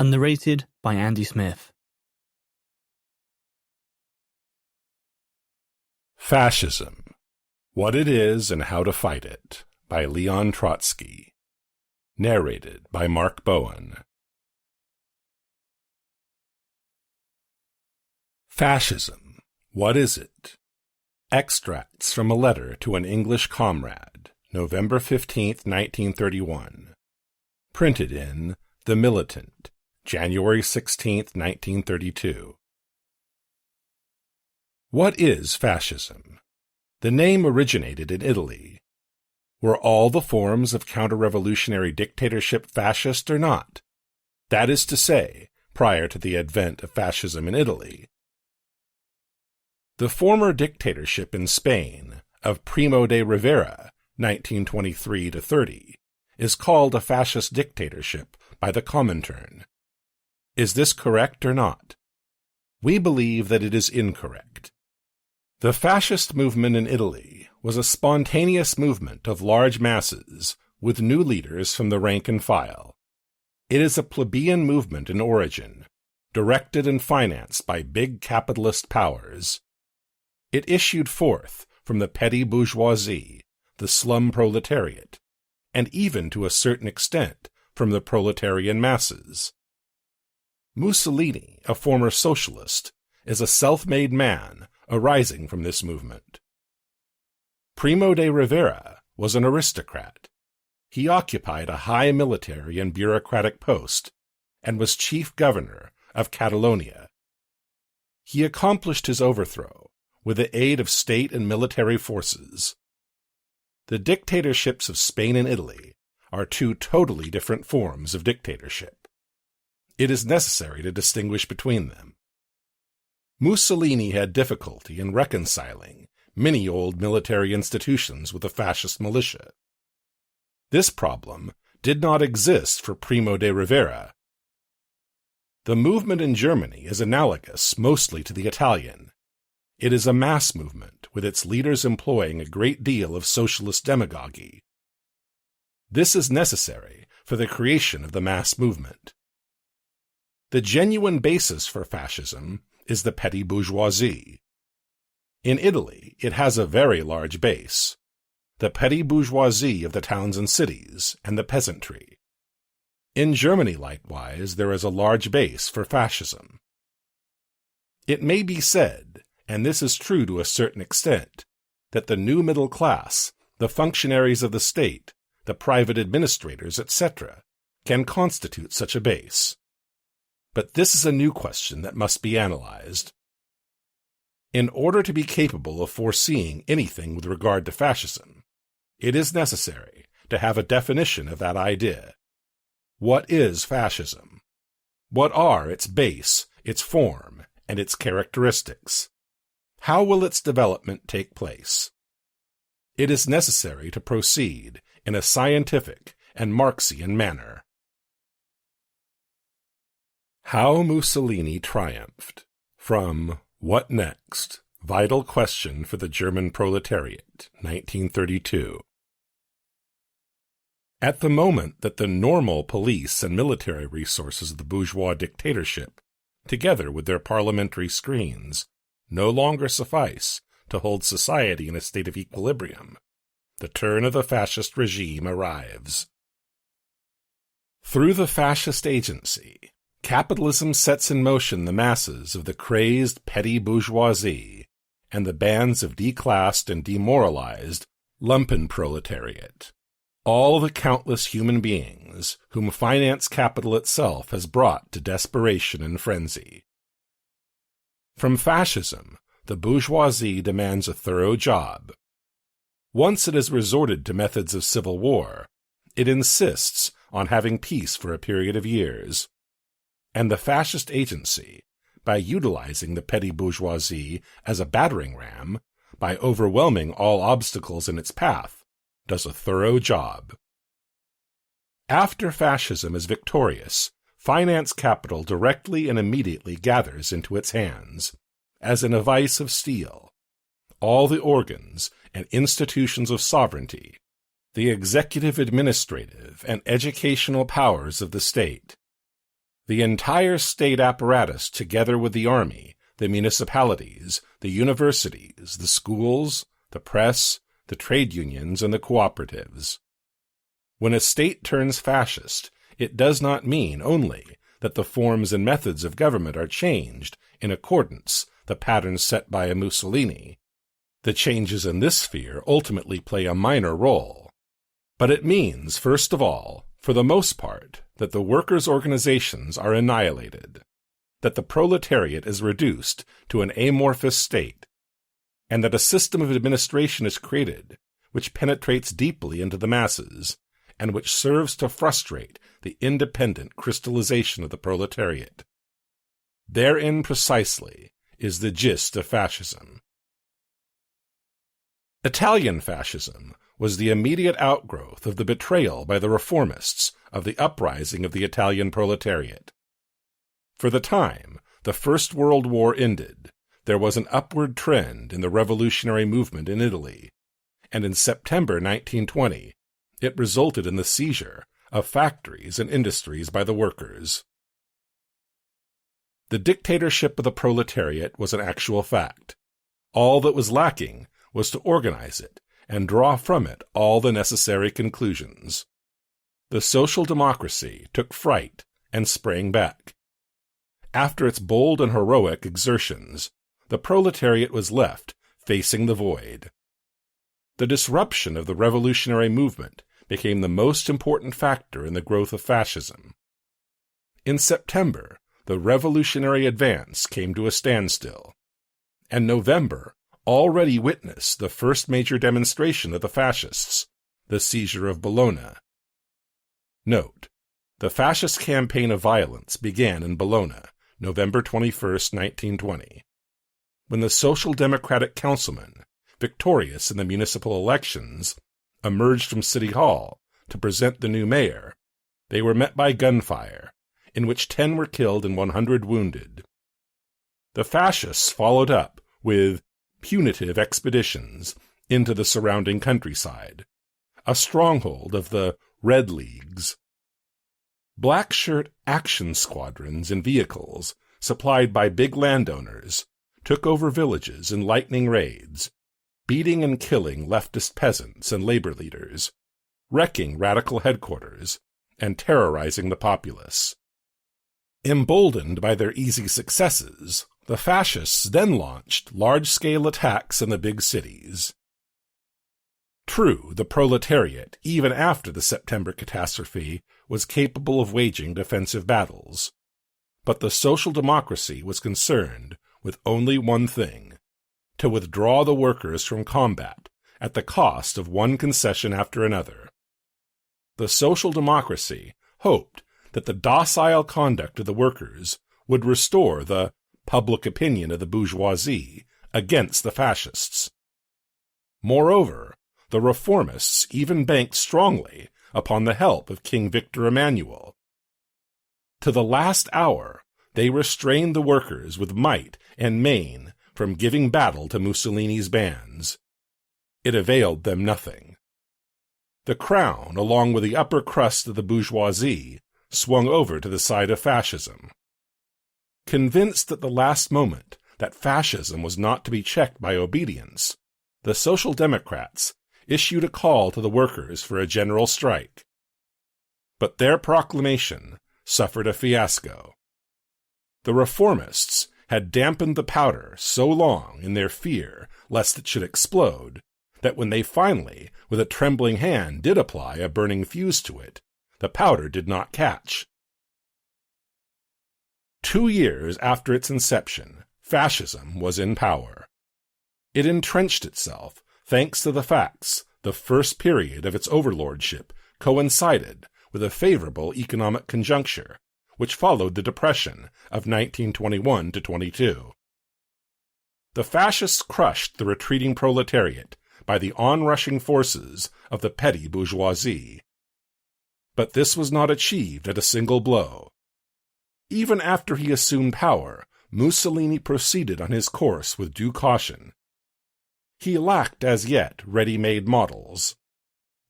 and narrated by Andy Smith. Fascism: What It Is and How to Fight It, by Leon Trotsky. Narrated by Mark Bowen. Fascism: What is it? Extracts from a letter to an English comrade, November 15, 1931. Printed in The Militant, January 16, 1932. What is fascism? The name originated in Italy. Were all the forms of counter-revolutionary dictatorship fascist or not? That is to say, prior to the advent of fascism in Italy. The former dictatorship in Spain of Primo de Rivera, 1923-30, is called a fascist dictatorship by the Comintern. Is this correct or not? We believe that it is incorrect. The fascist movement in Italy was a spontaneous movement of large masses with new leaders from the rank and file. It is a plebeian movement in origin, directed and financed by big capitalist powers. It issued forth from the petty bourgeoisie, the slum proletariat, and even to a certain extent from the proletarian masses. Mussolini, a former socialist, is a self-made man arising from this movement. Primo de Rivera was an aristocrat. He occupied a high military and bureaucratic post and was chief governor of Catalonia. He accomplished his overthrow with the aid of state and military forces. The dictatorships of Spain and Italy are two totally different forms of dictatorship. It is necessary to distinguish between them. Mussolini had difficulty in reconciling many old military institutions with the fascist militia. This problem did not exist for Primo de Rivera. The movement in Germany is analogous mostly to the Italian. It is a mass movement, with its leaders employing a great deal of socialist demagoguery. This is necessary for the creation of the mass movement. The genuine basis for fascism is the petty bourgeoisie. In Italy, it has a very large base, the petty bourgeoisie of the towns and cities, and the peasantry. In Germany, likewise, there is a large base for fascism. It may be said, and this is true to a certain extent, that the new middle class, the functionaries of the state, the private administrators, etc., can constitute such a base. But this is a new question that must be analyzed. In order to be capable of foreseeing anything with regard to fascism, it is necessary to have a definition of that idea. What is fascism? What are its base, its form, and its characteristics? How will its development take place? It is necessary to proceed in a scientific and Marxian manner. How Mussolini Triumphed, from What Next? Vital Question for the German Proletariat, 1932. At the moment that the normal police and military resources of the bourgeois dictatorship, together with their parliamentary screens, no longer suffice to hold society in a state of equilibrium, the turn of the fascist regime arrives. Through the fascist agency, capitalism sets in motion the masses of the crazed petty bourgeoisie and the bands of declassed and demoralized lumpenproletariat, all the countless human beings whom finance capital itself has brought to desperation and frenzy. From fascism, the bourgeoisie demands a thorough job. Once it has resorted to methods of civil war, it insists on having peace for a period of years. And the fascist agency, by utilizing the petty bourgeoisie as a battering ram, by overwhelming all obstacles in its path, does a thorough job. After fascism is victorious, finance capital directly and immediately gathers into its hands, as in a vice of steel, all the organs and institutions of sovereignty, the executive, administrative, and educational powers of the state. The entire state apparatus, together with the army, the municipalities, the universities, the schools, the press, the trade unions, and the cooperatives. When a state turns fascist, it does not mean only that the forms and methods of government are changed in accordance the patterns set by a Mussolini. The changes in this sphere ultimately play a minor role. But it means, first of all, for the most part, that the workers' organizations are annihilated, that the proletariat is reduced to an amorphous state, and that a system of administration is created which penetrates deeply into the masses, and which serves to frustrate the independent crystallization of the proletariat. Therein precisely is the gist of fascism. Italian fascism was the immediate outgrowth of the betrayal by the reformists of the uprising of the Italian proletariat. For the time the First World War ended, there was an upward trend in the revolutionary movement in Italy, and in September 1920 it resulted in the seizure of factories and industries by the workers. The dictatorship of the proletariat was an actual fact. All that was lacking was to organize it and draw from it all the necessary conclusions. The social democracy took fright and sprang back. After its bold and heroic exertions, the proletariat was left facing the void. The disruption of the revolutionary movement became the most important factor in the growth of fascism. In September, the revolutionary advance came to a standstill, and November already witnessed the first major demonstration of the fascists, the seizure of Bologna. Note: the fascist campaign of violence began in Bologna, November 21, 1920. When the Social Democratic councilmen, victorious in the municipal elections, emerged from City Hall to present the new mayor, they were met by gunfire, in which 10 were killed and 100 wounded. The fascists followed up with punitive expeditions into the surrounding countryside, a stronghold of the Red Leagues. Black shirt action squadrons and vehicles, supplied by big landowners, took over villages in lightning raids, beating and killing leftist peasants and labor leaders, wrecking radical headquarters, and terrorizing the populace. Emboldened by their easy successes, the fascists then launched large-scale attacks in the big cities. True, the proletariat, even after the September catastrophe, was capable of waging defensive battles. But the social democracy was concerned with only one thing: to withdraw the workers from combat at the cost of one concession after another. The social democracy hoped that the docile conduct of the workers would restore the public opinion of the bourgeoisie against the fascists. Moreover, the reformists even banked strongly upon the help of King Victor Emmanuel. To the last hour, they restrained the workers with might and main from giving battle to Mussolini's bands. It availed them nothing. The crown, along with the upper crust of the bourgeoisie, swung over to the side of fascism. Convinced at the last moment that fascism was not to be checked by obedience, the Social Democrats issued a call to the workers for a general strike. But their proclamation suffered a fiasco. The reformists had dampened the powder so long in their fear lest it should explode that when they finally, with a trembling hand, did apply a burning fuse to it, the powder did not catch. 2 years after its inception, fascism was in power. It entrenched itself, thanks to the facts the first period of its overlordship coincided with a favorable economic conjuncture, which followed the Depression of 1921-22. The fascists crushed the retreating proletariat by the onrushing forces of the petty bourgeoisie. But this was not achieved at a single blow. Even after he assumed power, Mussolini proceeded on his course with due caution. He lacked as yet ready-made models.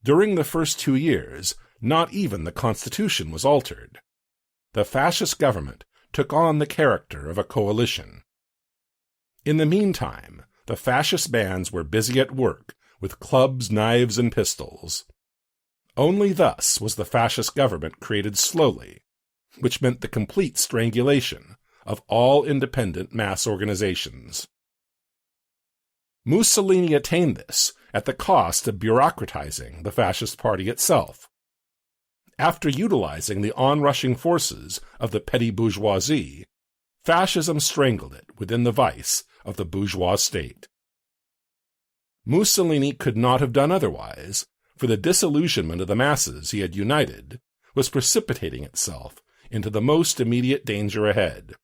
During the first 2 years, not even the Constitution was altered. the fascist government took on the character of a coalition. In the meantime, the fascist bands were busy at work with clubs, knives, and pistols. Only thus was the fascist government created slowly, which meant the complete strangulation of all independent mass organizations. Mussolini attained this at the cost of bureaucratizing the fascist party itself. After utilizing the onrushing forces of the petty bourgeoisie, fascism strangled it within the vice of the bourgeois state. Mussolini could not have done otherwise, for the disillusionment of the masses he had united was precipitating itself into the most immediate danger ahead.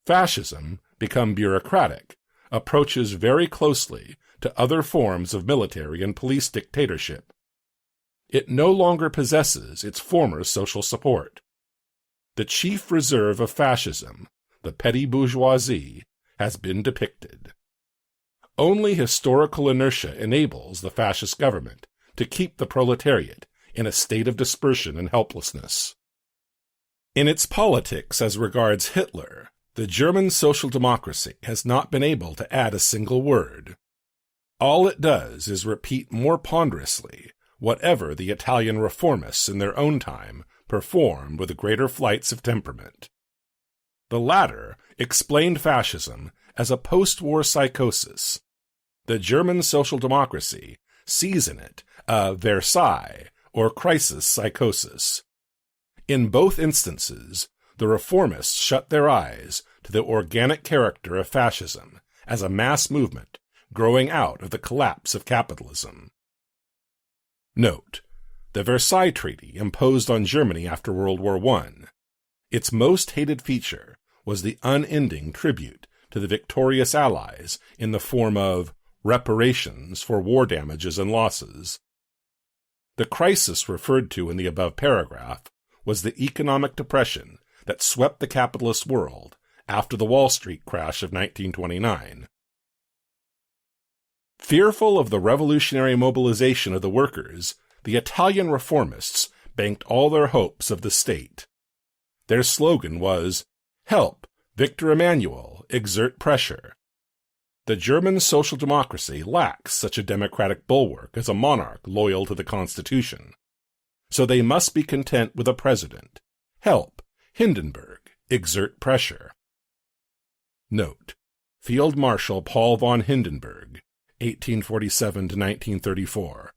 Fascism, become bureaucratic, approaches very closely to other forms of military and police dictatorship. It no longer possesses its former social support. The chief reserve of fascism, the petty bourgeoisie, has been depicted. Only historical inertia enables the fascist government to keep the proletariat in a state of dispersion and helplessness. In its politics as regards Hitler, the German social democracy has not been able to add a single word. All it does is repeat more ponderously whatever the Italian reformists in their own time performed with greater flights of temperament. The latter explained fascism as a post-war psychosis. The German social democracy sees in it a Versailles or crisis psychosis. In both instances, the reformists shut their eyes to the organic character of fascism as a mass movement growing out of the collapse of capitalism. Note: the Versailles Treaty imposed on Germany after World War I. Its most hated feature was the unending tribute to the victorious Allies in the form of reparations for war damages and losses. The crisis referred to in the above paragraph was the economic depression that swept the capitalist world after the Wall Street crash of 1929. Fearful of the revolutionary mobilization of the workers, the Italian reformists banked all their hopes of the state. Their slogan was, "Help, Victor Emmanuel, exert pressure." The German social democracy lacks such a democratic bulwark as a monarch loyal to the Constitution, so they must be content with a president. Help, Hindenburg, exert pressure. Note: Field Marshal Paul von Hindenburg, 1847 to 1934,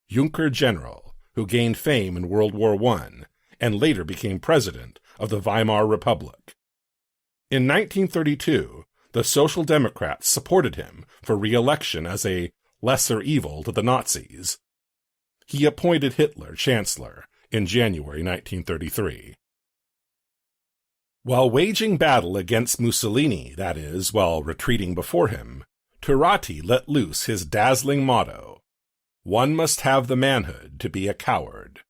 Junker General, who gained fame in World War I and later became president of the Weimar Republic. In 1932, the Social Democrats supported him for re-election as a lesser evil to the Nazis. He appointed Hitler chancellor in January 1933. While waging battle against Mussolini, that is, while retreating before him, Turati let loose his dazzling motto, "One must have the manhood to be a coward."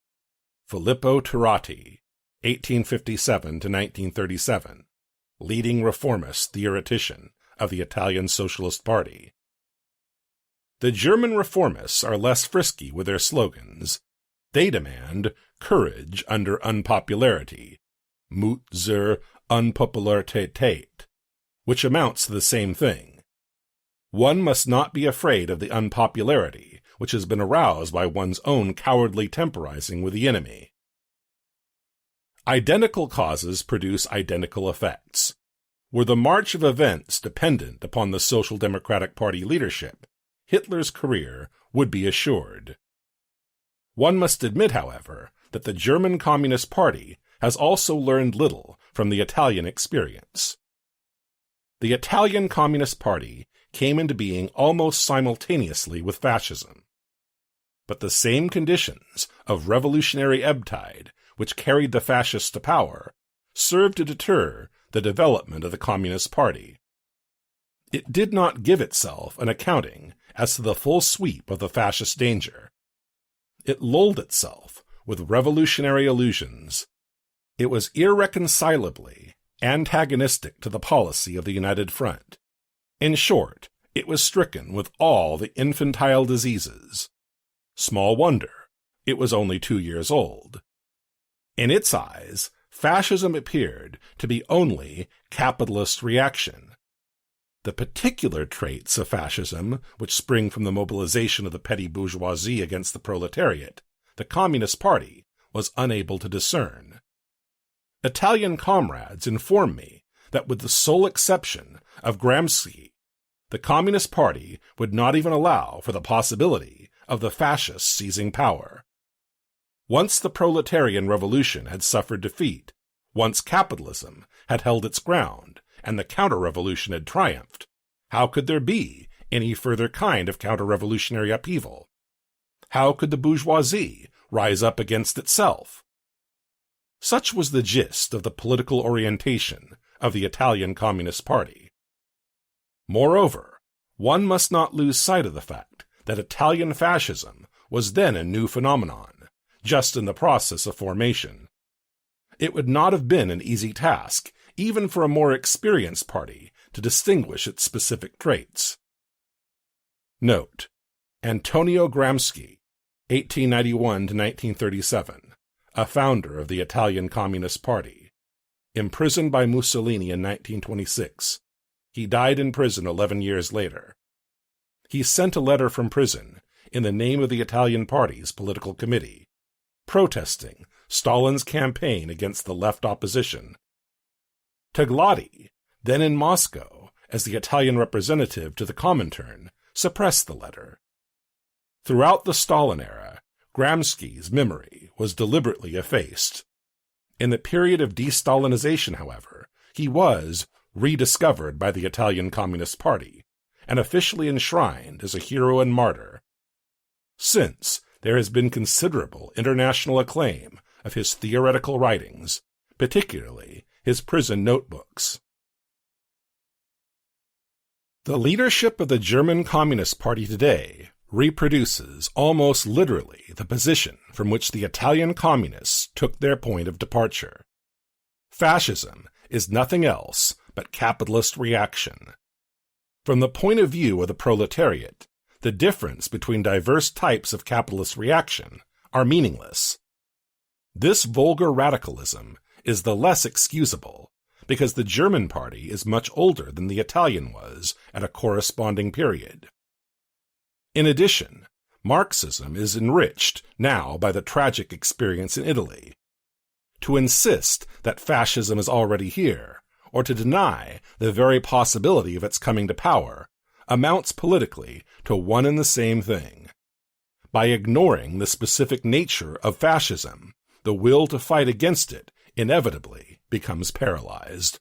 Filippo Turati, 1857 to 1937, leading reformist theoretician of the Italian Socialist Party. The German reformists are less frisky with their slogans. They demand courage under unpopularity, Mut zur Unpopularität, which amounts to the same thing. One must not be afraid of the unpopularity which has been aroused by one's own cowardly temporizing with the enemy. Identical causes produce identical effects. Were the march of events dependent upon the Social Democratic Party leadership, Hitler's career would be assured. One must admit, however, that the German Communist Party has also learned little from the Italian experience. The Italian Communist Party came into being almost simultaneously with fascism. But the same conditions of revolutionary ebb tide which carried the fascists to power served to deter the development of the Communist Party. It did not give itself an accounting as to the full sweep of the fascist danger. It lulled itself with revolutionary illusions. It was irreconcilably antagonistic to the policy of the United Front. In short, it was stricken with all the infantile diseases. Small wonder, it was only 2 years old. In its eyes, fascism appeared to be only capitalist reaction. The particular traits of fascism, which spring from the mobilization of the petty bourgeoisie against the proletariat, the Communist Party was unable to discern. Italian comrades inform me that with the sole exception of Gramsci, the Communist Party would not even allow for the possibility of the fascists seizing power. Once the proletarian revolution had suffered defeat, once capitalism had held its ground, and the counter-revolution had triumphed, how could there be any further kind of counter-revolutionary upheaval? How could the bourgeoisie rise up against itself? Such was the gist of the political orientation of the Italian Communist Party. Moreover, one must not lose sight of the fact that Italian fascism was then a new phenomenon, just in the process of formation. It would not have been an easy task, even for a more experienced party, to distinguish its specific traits. Note: Antonio Gramsci, 1891 to 1937, a founder of the Italian Communist Party. Imprisoned by Mussolini in 1926. He died in prison 11 years later. He sent a letter from prison in the name of the Italian Party's political committee, protesting Stalin's campaign against the left opposition. Togliatti, then in Moscow as the Italian representative to the Comintern, suppressed the letter. Throughout the Stalin era, Gramsci's memory was deliberately effaced. In the period of de-Stalinization, however, he was rediscovered by the Italian Communist Party and officially enshrined as a hero and martyr. Since, there has been considerable international acclaim of his theoretical writings, particularly his prison notebooks. The leadership of the German Communist Party today reproduces almost literally the position from which the Italian communists took their point of departure. Fascism is nothing else but capitalist reaction. From the point of view of the proletariat, the difference between diverse types of capitalist reaction are meaningless. This vulgar radicalism is the less excusable because the German party is much older than the Italian was at a corresponding period. In addition, Marxism is enriched now by the tragic experience in Italy. To insist that fascism is already here, or to deny the very possibility of its coming to power, amounts politically to one and the same thing. By ignoring the specific nature of fascism, the will to fight against it inevitably becomes paralyzed.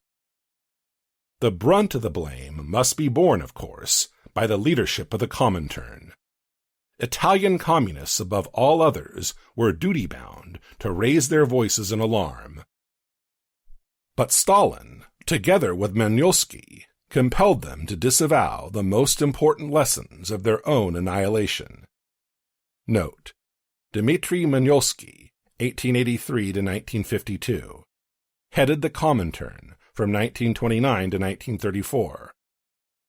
The brunt of the blame must be borne, of course, by the leadership of the Comintern. Italian communists, above all others, were duty-bound to raise their voices in alarm. But Stalin, together with Maniolsky, compelled them to disavow the most important lessons of their own annihilation. Note: Dmitry Maniolsky, 1883 to 1952, headed the Comintern from 1929 to 1934.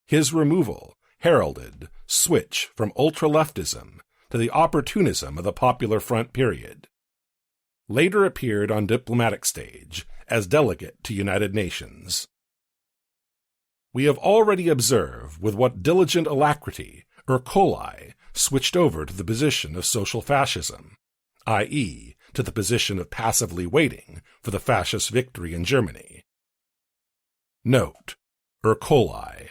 His removal heralded switch from ultra-leftism to the opportunism of the Popular Front period. Later appeared on diplomatic stage as delegate to United Nations. We have already observed with what diligent alacrity Ercole switched over to the position of social fascism, i.e., to the position of passively waiting for the fascist victory in Germany. Note: Ercole.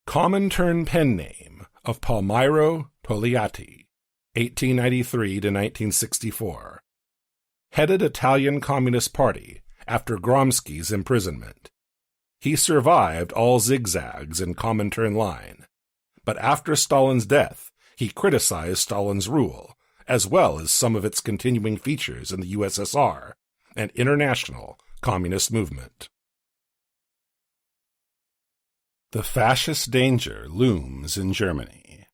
Comintern pen name of Palmiro Togliatti, 1893 to 1964. Headed Italian Communist Party after Gramsci's imprisonment. He survived all zigzags in Comintern line, but after Stalin's death, he criticized Stalin's rule, as well as some of its continuing features in the USSR and international communist movement. The fascist danger looms in Germany.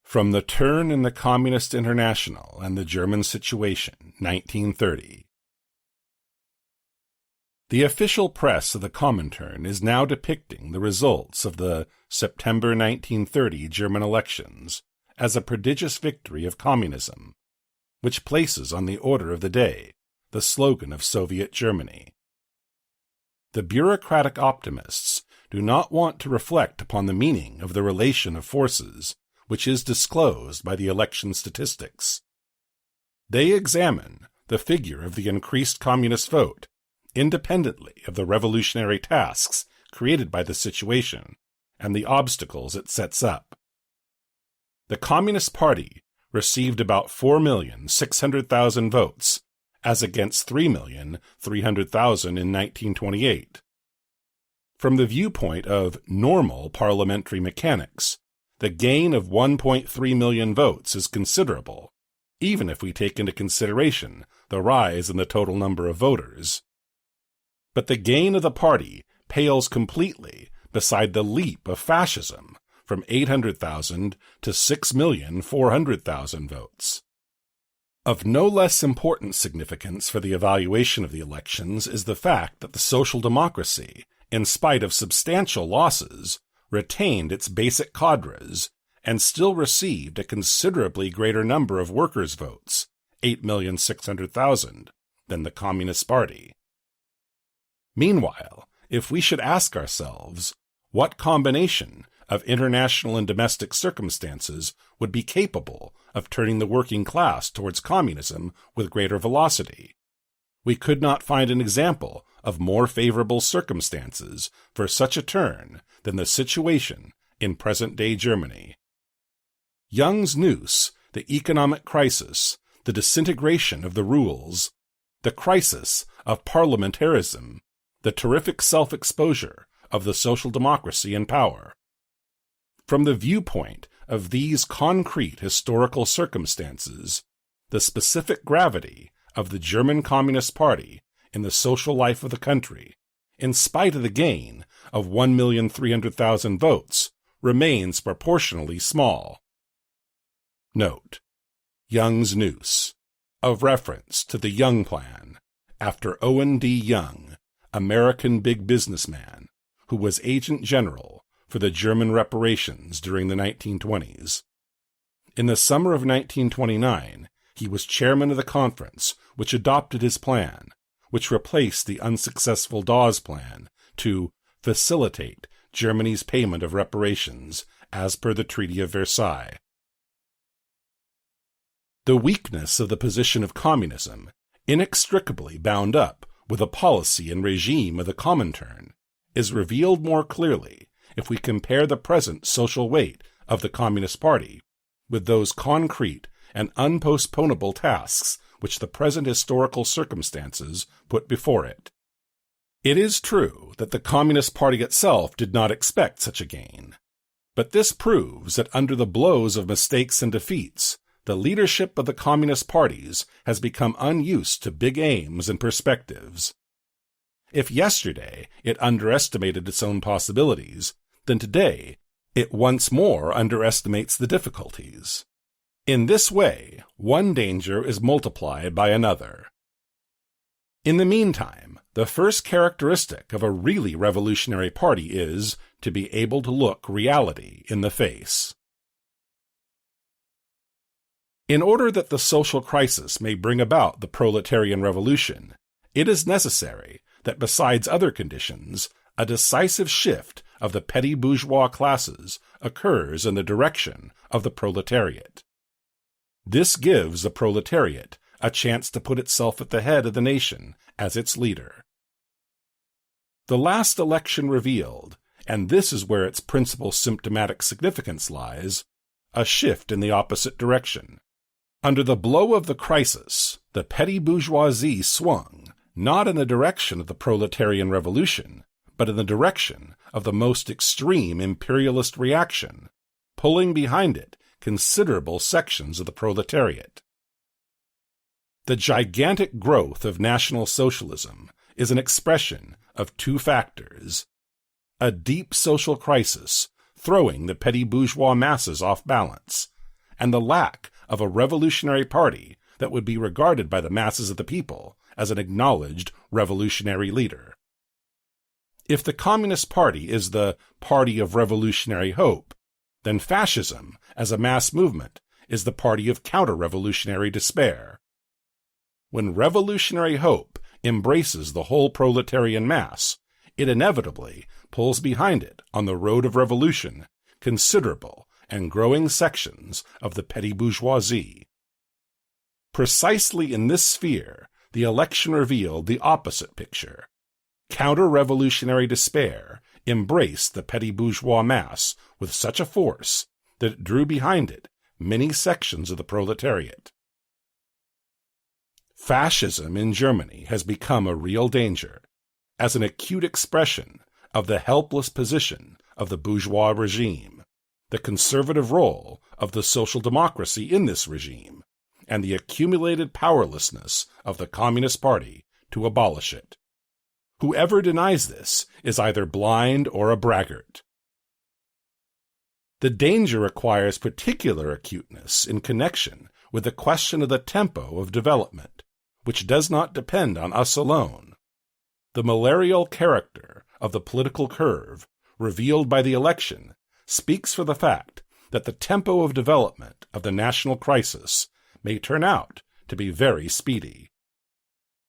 From the turn in the Communist International and the German situation, 1930. The official press of the Comintern is now depicting the results of the September 1930 German elections as a prodigious victory of communism, which places on the order of the day the slogan of Soviet Germany. The bureaucratic optimists do not want to reflect upon the meaning of the relation of forces which is disclosed by the election statistics. They examine the figure of the increased communist vote, independently of the revolutionary tasks created by the situation and the obstacles it sets up. The Communist Party received about 4,600,000 votes, as against 3,300,000 in 1928. From the viewpoint of normal parliamentary mechanics, the gain of 1.3 million votes is considerable, even if we take into consideration the rise in the total number of voters. But the gain of the party pales completely beside the leap of fascism from 800,000 to 6,400,000 votes. Of no less important significance for the evaluation of the elections is the fact that the social democracy, in spite of substantial losses, retained its basic cadres and still received a considerably greater number of workers' votes, 8,600,000, than the Communist Party. Meanwhile, if we should ask ourselves, what combination of international and domestic circumstances would be capable of turning the working class towards communism with greater velocity, we could not find an example of more favorable circumstances for such a turn than the situation in present-day Germany. Young's noose, the economic crisis, the disintegration of the rules, the crisis of parliamentarism, the terrific self-exposure of the social democracy in power. From the viewpoint of these concrete historical circumstances, the specific gravity of the German Communist Party in the social life of the country, in spite of the gain of 1,300,000 votes, remains proportionally small. Note: Young's noose, of reference to the Young Plan, after Owen D. Young, American big businessman, who was agent general for the German reparations during the 1920s. In the summer of 1929, he was chairman of the conference which adopted his plan, which replaced the unsuccessful Dawes Plan to facilitate Germany's payment of reparations as per the Treaty of Versailles. The weakness of the position of communism, inextricably bound up with a policy and regime of the Comintern, is revealed more clearly if we compare the present social weight of the Communist Party with those concrete and unpostponable tasks which the present historical circumstances put before it. It is true that the Communist Party itself did not expect such a gain, but this proves that under the blows of mistakes and defeats, the leadership of the Communist parties has become unused to big aims and perspectives. If yesterday it underestimated its own possibilities, then today it once more underestimates the difficulties. In this way, one danger is multiplied by another. In the meantime, the first characteristic of a really revolutionary party is to be able to look reality in the face. In order that the social crisis may bring about the proletarian revolution, it is necessary that besides other conditions, a decisive shift of the petty bourgeois classes occurs in the direction of the proletariat. This gives the proletariat a chance to put itself at the head of the nation as its leader. The last election revealed, and this is where its principal symptomatic significance lies, a shift in the opposite direction. Under the blow of the crisis, the petty bourgeoisie swung, not in the direction of the proletarian revolution, but in the direction of the most extreme imperialist reaction, pulling behind it considerable sections of the proletariat. The gigantic growth of National Socialism is an expression of two factors: a deep social crisis throwing the petty bourgeois masses off balance, and the lack of a revolutionary party that would be regarded by the masses of the people as an acknowledged revolutionary leader. If the Communist Party is the party of revolutionary hope, then fascism, as a mass movement, is the party of counter-revolutionary despair. When revolutionary hope embraces the whole proletarian mass, it inevitably pulls behind it on the road of revolution considerable and growing sections of the petty bourgeoisie. Precisely in this sphere, the election revealed the opposite picture. Counter-revolutionary despair embraced the petty bourgeois mass with such a force that it drew behind it many sections of the proletariat. Fascism in Germany has become a real danger, as an acute expression of the helpless position of the bourgeois regime, the conservative role of the social democracy in this regime, and the accumulated powerlessness of the Communist Party to abolish it. Whoever denies this is either blind or a braggart. The danger requires particular acuteness in connection with the question of the tempo of development, which does not depend on us alone. The malarial character of the political curve, revealed by the election, speaks for the fact that the tempo of development of the national crisis may turn out to be very speedy.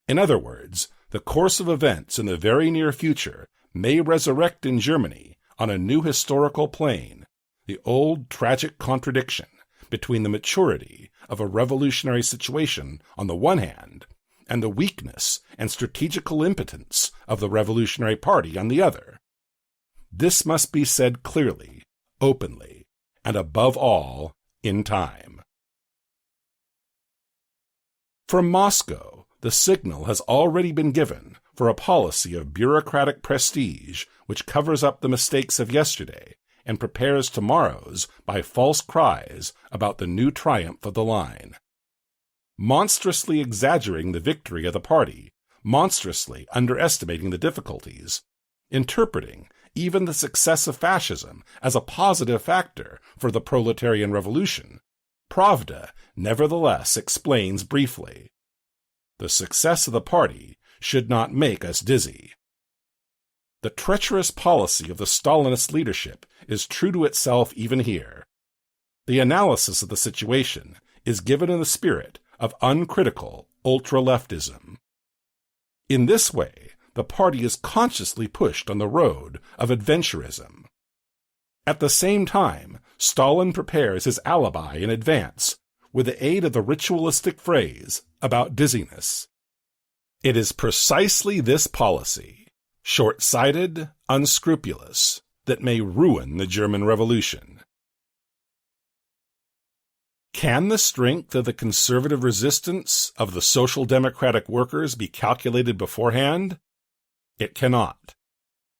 In other words, the course of events in the very near future may resurrect in Germany on a new historical plane the old tragic contradiction between the maturity of a revolutionary situation on the one hand and the weakness and strategical impotence of the Revolutionary Party on the other. This must be said clearly, openly, and above all, in time. From Moscow, the signal has already been given for a policy of bureaucratic prestige which covers up the mistakes of yesterday and prepares tomorrow's by false cries about the new triumph of the line. Monstrously exaggerating the victory of the party, monstrously underestimating the difficulties, interpreting even the success of fascism as a positive factor for the proletarian revolution, Pravda nevertheless explains briefly, the success of the party should not make us dizzy. The treacherous policy of the Stalinist leadership is true to itself even here. The analysis of the situation is given in the spirit of uncritical ultra-leftism. In this way, the party is consciously pushed on the road of adventurism. At the same time, Stalin prepares his alibi in advance with the aid of the ritualistic phrase about dizziness. It is precisely this policy, short-sighted, unscrupulous, that may ruin the German Revolution. Can the strength of the conservative resistance of the social democratic workers be calculated beforehand? It cannot.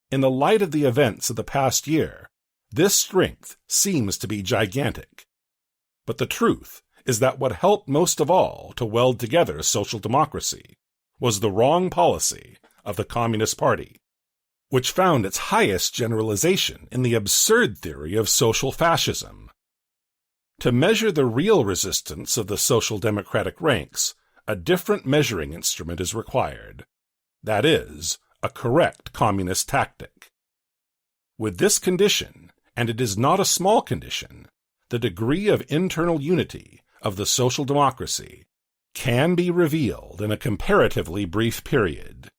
In the light of the events of the past year, this strength seems to be gigantic. But the truth is that what helped most of all to weld together social democracy was the wrong policy of the Communist Party, which found its highest generalization in the absurd theory of social fascism. To measure the real resistance of the social democratic ranks, a different measuring instrument is required. That is, a correct communist tactic. With this condition, and it is not a small condition, the degree of internal unity of the social democracy can be revealed in a comparatively brief period.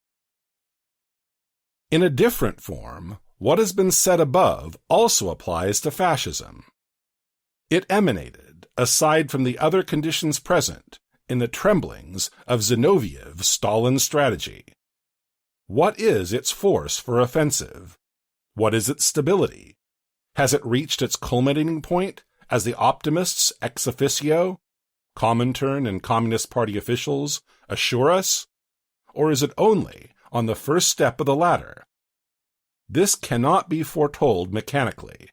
In a different form, what has been said above also applies to fascism. It emanated, aside from the other conditions present, in the tremblings of Zinovьev's Stalin strategy. What is its force for offensive? What is its stability? Has it reached its culminating point, as the optimists ex officio, Comintern and Communist Party officials, assure us? Or is it only on the first step of the ladder? This cannot be foretold mechanically.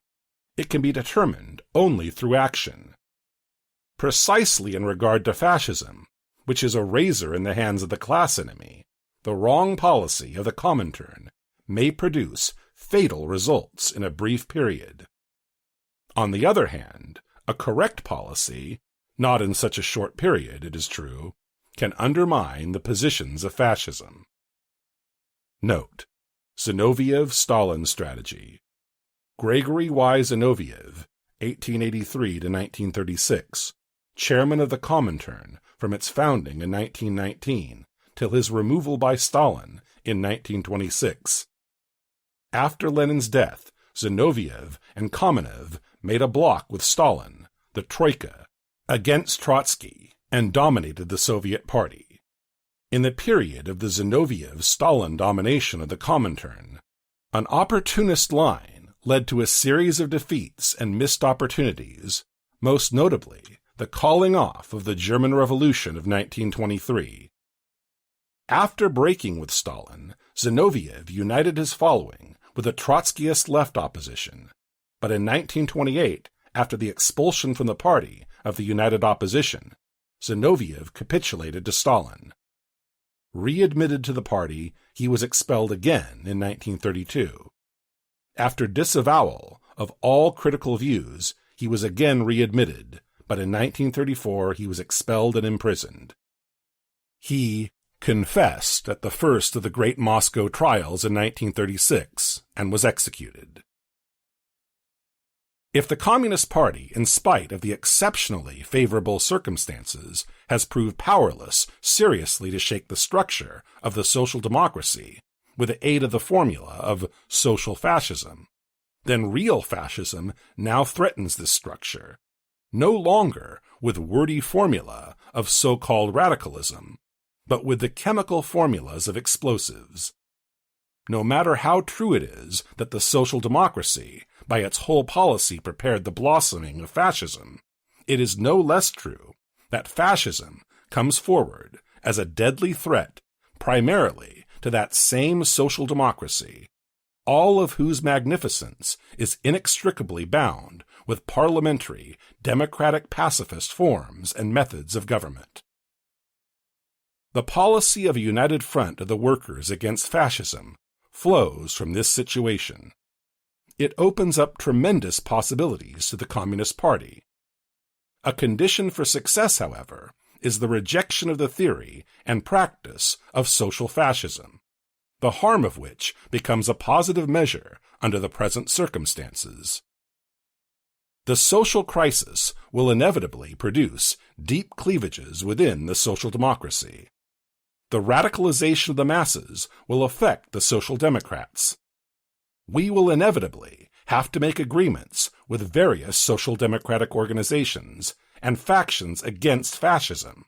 It can be determined only through action. Precisely in regard to fascism, which is a razor in the hands of the class enemy, the wrong policy of the Comintern may produce fatal results in a brief period. On the other hand, a correct policy, not in such a short period, it is true, can undermine the positions of fascism. Note: Zinoviev-Stalin strategy. Gregory Y. Zinoviev, 1883 to 1936, chairman of the Comintern from its founding in 1919 till his removal by Stalin in 1926. After Lenin's death, Zinoviev and Kamenev made a bloc with Stalin, the Troika, against Trotsky, and dominated the Soviet Party. In the period of the Zinoviev-Stalin domination of the Comintern, an opportunist line led to a series of defeats and missed opportunities, most notably the calling off of the German Revolution of 1923. After breaking with Stalin, Zinoviev united his following with a Trotskyist left opposition, but in 1928, after the expulsion from the party of the United Opposition, Zinoviev capitulated to Stalin. Readmitted to the party, he was expelled again in 1932. After disavowal of all critical views, he was again readmitted, but in 1934 he was expelled and imprisoned. He confessed at the first of the Great Moscow Trials in 1936 and was executed. If the Communist Party, in spite of the exceptionally favorable circumstances, has proved powerless seriously to shake the structure of the social democracy with the aid of the formula of social fascism, then real fascism now threatens this structure, no longer with wordy formula of so-called radicalism, but with the chemical formulas of explosives. No matter how true it is that the social democracy, by its whole policy, prepared the blossoming of fascism, it is no less true that fascism comes forward as a deadly threat primarily to that same social democracy, all of whose magnificence is inextricably bound with parliamentary, democratic pacifist forms and methods of government. The policy of a united front of the workers against fascism flows from this situation. It opens up tremendous possibilities to the Communist Party. A condition for success, however, is the rejection of the theory and practice of social fascism, the harm of which becomes a positive measure under the present circumstances. The social crisis will inevitably produce deep cleavages within the social democracy. The radicalization of the masses will affect the Social Democrats. We will inevitably have to make agreements with various social democratic organizations and factions against fascism,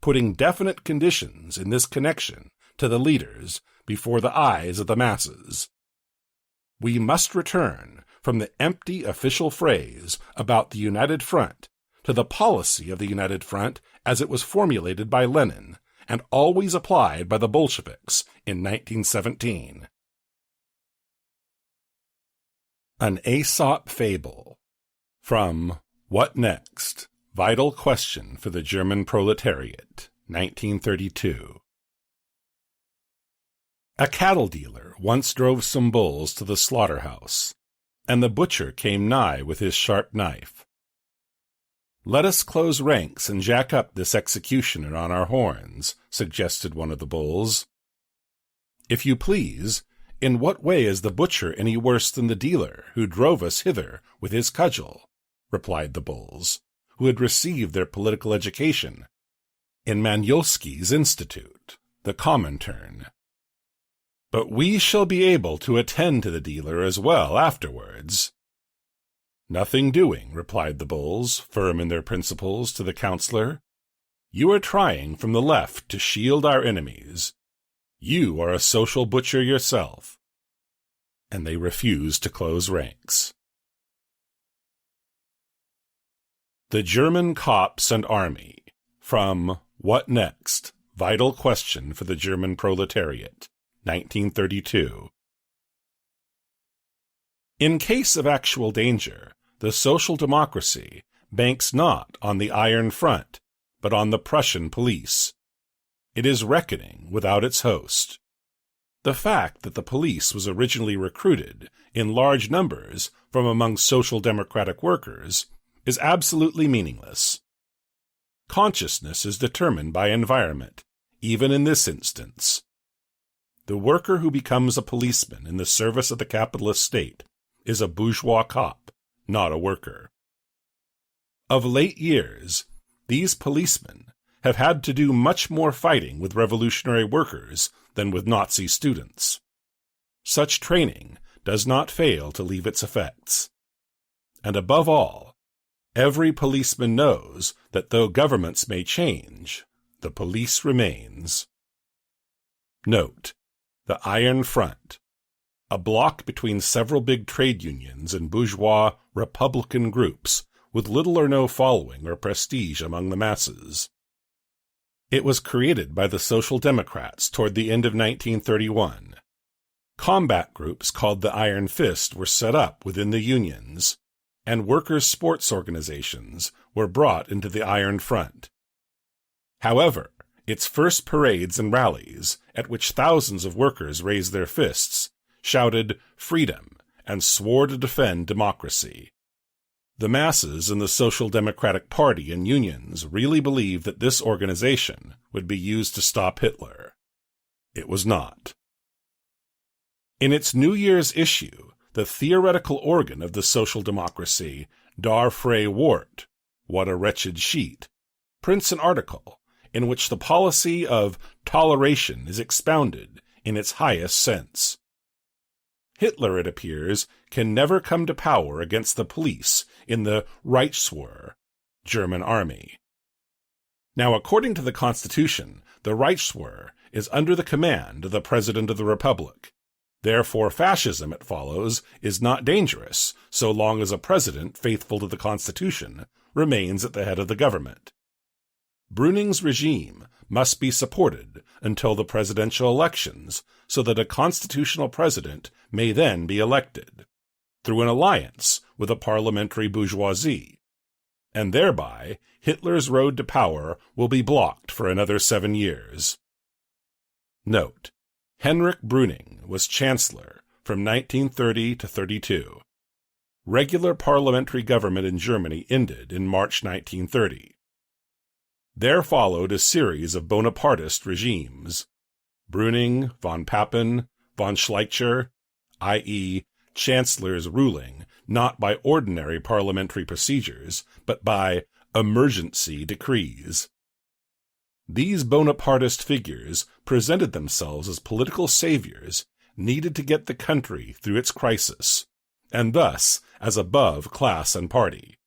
putting definite conditions in this connection to the leaders before the eyes of the masses. We must return from the empty official phrase about the United Front to the policy of the United Front as it was formulated by Lenin and always applied by the Bolsheviks in 1917. An Aesop Fable. From What Next? Vital Question for the German Proletariat, 1932. A cattle dealer once drove some bulls to the slaughterhouse, and the butcher came nigh with his sharp knife. "Let us close ranks and jack up this executioner on our horns," suggested one of the bulls. "If you please, in what way is the butcher any worse than the dealer who drove us hither with his cudgel?" replied the bulls, who had received their political education in Maniolski's Institute, the Comintern. "But we shall be able to attend to the dealer as well afterwards." "Nothing doing," replied the bulls, firm in their principles, to the councillor. "You are trying from the left to shield our enemies. You are a social butcher yourself." And they refused to close ranks. The German Cops and Army. From What Next? Vital Question for the German Proletariat, 1932. In case of actual danger, the social democracy banks not on the Iron Front, but on the Prussian police. It is reckoning without its host. The fact that the police was originally recruited in large numbers from among social democratic workers is absolutely meaningless. Consciousness is determined by environment, even in this instance. The worker who becomes a policeman in the service of the capitalist state is a bourgeois cop, not a worker. Of late years, these policemen have had to do much more fighting with revolutionary workers than with Nazi students. Such training does not fail to leave its effects. And above all, every policeman knows that though governments may change, the police remains. Note: the Iron Front, a bloc between several big trade unions and bourgeois Republican groups with little or no following or prestige among the masses. It was created by the Social Democrats toward the end of 1931. Combat groups called the Iron Fist were set up within the unions, and workers' sports organizations were brought into the Iron Front. However, its first parades and rallies, at which thousands of workers raised their fists, shouted freedom, and swore to defend democracy. The masses in the Social Democratic Party and unions really believed that this organization would be used to stop Hitler. It was not. In its New Year's issue, the theoretical organ of the social democracy, Der freie Wort, What a Wretched Sheet, prints an article in which the policy of toleration is expounded in its highest sense. Hitler, it appears, can never come to power against the police in the Reichswehr, German army. Now, according to the Constitution, the Reichswehr is under the command of the President of the Republic. Therefore, fascism, it follows, is not dangerous so long as a president faithful to the Constitution remains at the head of the government. Brüning's regime must be supported until the presidential elections so that a constitutional president may then be elected, through an alliance with a parliamentary bourgeoisie, and thereby Hitler's road to power will be blocked for another 7 years. Note: Henrik Brüning was chancellor from 1930 to 32. Regular parliamentary government in Germany ended in March 1930. There followed a series of Bonapartist regimes: Brüning, von Papen, von Schleicher, i.e., chancellors ruling not by ordinary parliamentary procedures, but by emergency decrees. These Bonapartist figures presented themselves as political saviors needed to get the country through its crisis, and thus as above class and party.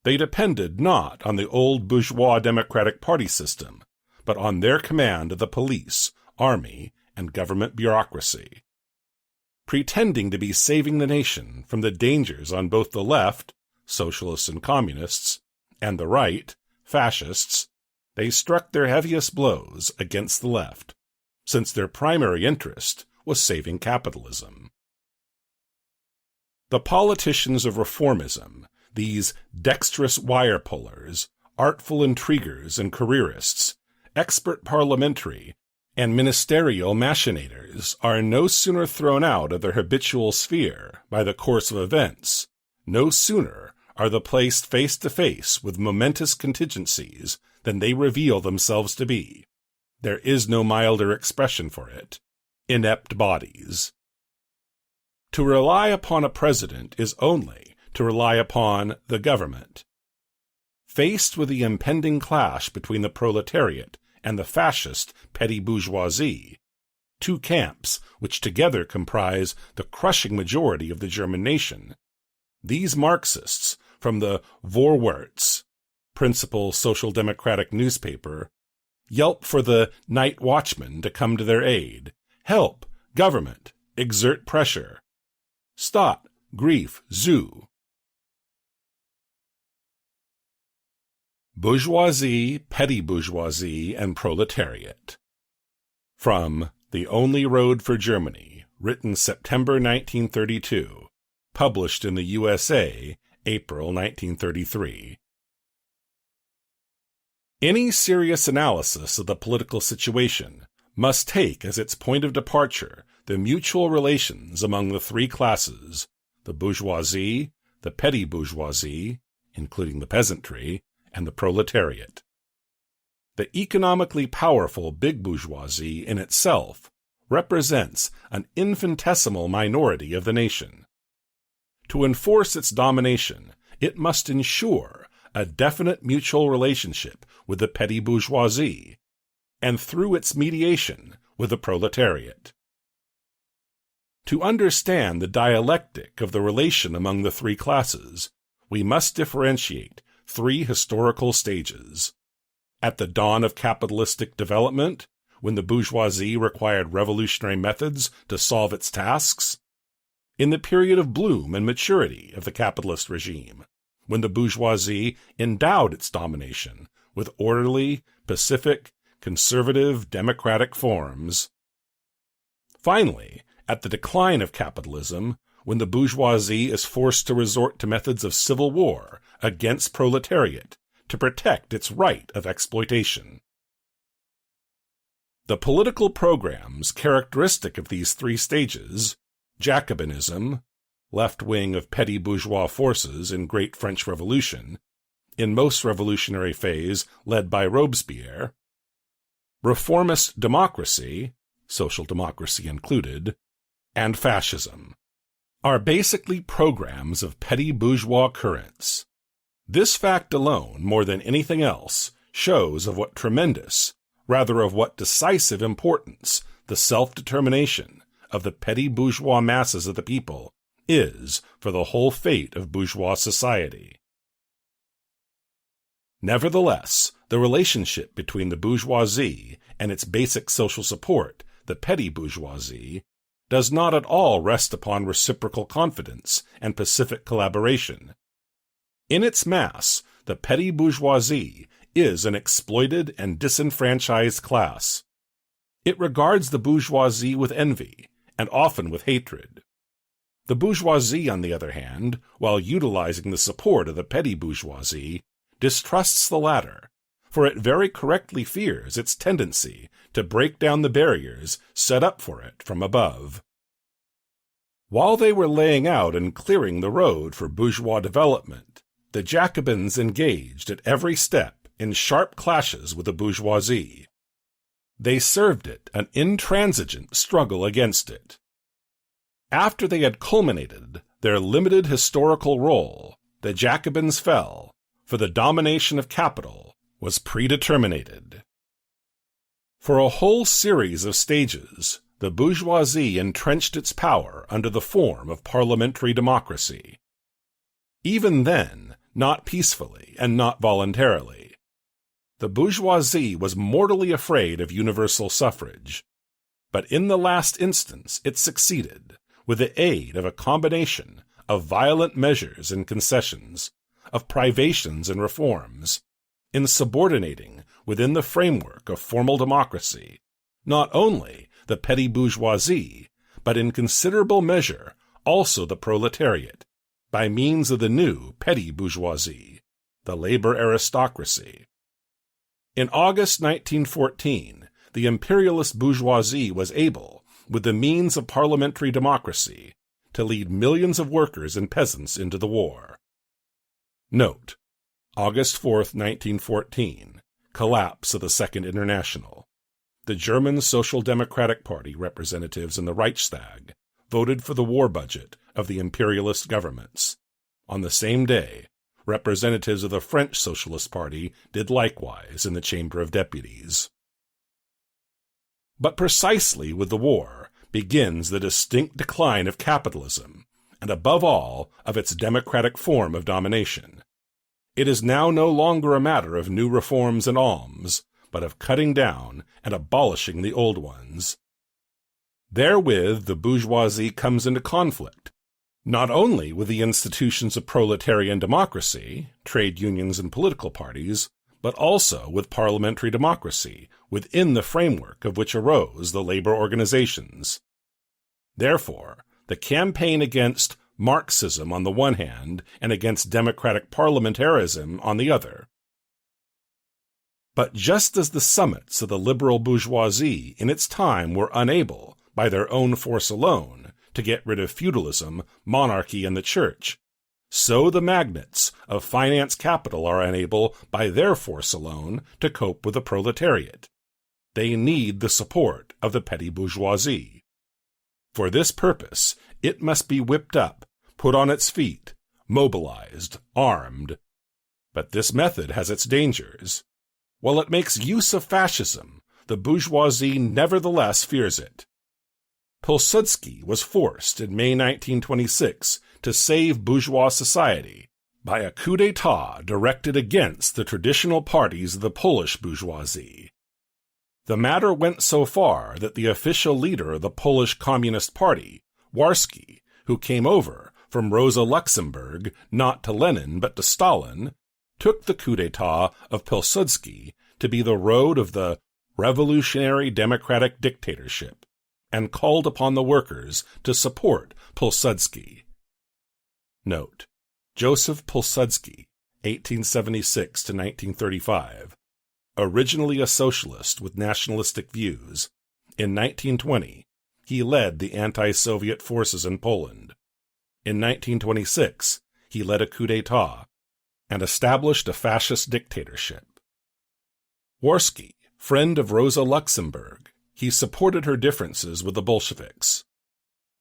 They depended not on the old bourgeois Democratic Party system, but on their command of the police, army, and government bureaucracy. Pretending to be saving the nation from the dangers on both the left, socialists and communists, and the right, fascists, they struck their heaviest blows against the left, since their primary interest was saving capitalism. The politicians of reformism, these dexterous wire-pullers, artful intriguers and careerists, expert parliamentary and ministerial machinators, are no sooner thrown out of their habitual sphere by the course of events, no sooner are they placed face to face with momentous contingencies than they reveal themselves to be. There is no milder expression for it: inept bodies. To rely upon a president is only to rely upon the government. Faced with the impending clash between the proletariat and the fascist petty bourgeoisie, two camps which together comprise the crushing majority of the German nation, these Marxists from the Vorwärts, principal social democratic newspaper, yelp for the night watchman to come to their aid. Help! Government! Exert pressure! Staat, Grief, zu! Bourgeoisie, petty bourgeoisie, and proletariat. From The Only Road for Germany, written September 1932, published in the USA, April 1933. Any serious analysis of the political situation must take as its point of departure the mutual relations among the three classes, the bourgeoisie, the petty bourgeoisie, including the peasantry, and the proletariat. The economically powerful big bourgeoisie in itself represents an infinitesimal minority of the nation. To enforce its domination, it must ensure a definite mutual relationship with the petty bourgeoisie, and through its mediation with the proletariat. To understand the dialectic of the relation among the three classes, we must differentiate three historical stages. At the dawn of capitalistic development, when the bourgeoisie required revolutionary methods to solve its tasks. In the period of bloom and maturity of the capitalist regime, when the bourgeoisie endowed its domination with orderly, pacific, conservative, democratic forms. Finally, at the decline of capitalism, when the bourgeoisie is forced to resort to methods of civil war against proletariat to protect its right of exploitation. The political programs characteristic of these three stages, Jacobinism, left wing of petty bourgeois forces in Great French Revolution, in most revolutionary phase led by Robespierre, reformist democracy, social democracy included, and fascism, are basically programs of petty bourgeois currents. This fact alone, more than anything else, shows of what tremendous, rather of what decisive importance, the self-determination of the petty bourgeois masses of the people is for the whole fate of bourgeois society. Nevertheless, the relationship between the bourgeoisie and its basic social support, the petty bourgeoisie, does not at all rest upon reciprocal confidence and pacific collaboration. In its mass, the petty bourgeoisie is an exploited and disenfranchised class. It regards the bourgeoisie with envy, and often with hatred. The bourgeoisie, on the other hand, while utilizing the support of the petty bourgeoisie, distrusts the latter, for it very correctly fears its tendency to break down the barriers set up for it from above. While they were laying out and clearing the road for bourgeois development, the Jacobins engaged at every step in sharp clashes with the bourgeoisie. They served it an intransigent struggle against it. After they had culminated their limited historical role, the Jacobins fell, for the domination of capital was predeterminated. For a whole series of stages, the bourgeoisie entrenched its power under the form of parliamentary democracy. Even then, not peacefully and not voluntarily. The bourgeoisie was mortally afraid of universal suffrage, but in the last instance it succeeded, with the aid of a combination of violent measures and concessions, of privations and reforms, in subordinating within the framework of formal democracy, not only the petty bourgeoisie, but in considerable measure also the proletariat, by means of the new petty bourgeoisie, the labor aristocracy. In August 1914, the imperialist bourgeoisie was able, with the means of parliamentary democracy, to lead millions of workers and peasants into the war. Note: August 4, 1914, collapse of the Second International. The German Social Democratic Party representatives in the Reichstag voted for the war budget of the imperialist governments. On the same day, representatives of the French Socialist Party did likewise in the Chamber of Deputies. But precisely with the war begins the distinct decline of capitalism, and above all, of its democratic form of domination. It is now no longer a matter of new reforms and alms, but of cutting down and abolishing the old ones. Therewith the bourgeoisie comes into conflict, not only with the institutions of proletarian democracy, trade unions and political parties, but also with parliamentary democracy, within the framework of which arose the labor organizations. Therefore, the campaign against Marxism on the one hand and against democratic parliamentarism on the other. But just as the summits of the liberal bourgeoisie in its time were unable, by their own force alone, to get rid of feudalism, monarchy, and the church, so the magnates of finance capital are unable, by their force alone, to cope with the proletariat. They need the support of the petty bourgeoisie. For this purpose, it must be whipped up, put on its feet, mobilized, armed. But this method has its dangers. While it makes use of fascism, the bourgeoisie nevertheless fears it. Pilsudski was forced in May 1926 to save bourgeois society by a coup d'état directed against the traditional parties of the Polish bourgeoisie. The matter went so far that the official leader of the Polish Communist Party, Warski, who came over from Rosa Luxemburg not to Lenin but to Stalin, took the coup d'état of Pilsudski to be the road of the revolutionary democratic dictatorship, and called upon the workers to support Pilsudski. Note: Joseph Pilsudski, 1876 to 1935, originally a socialist with nationalistic views. In 1920, he led the anti-Soviet forces in Poland. In 1926, he led a coup d'état and established a fascist dictatorship. Warski, friend of Rosa Luxemburg, he supported her differences with the Bolsheviks.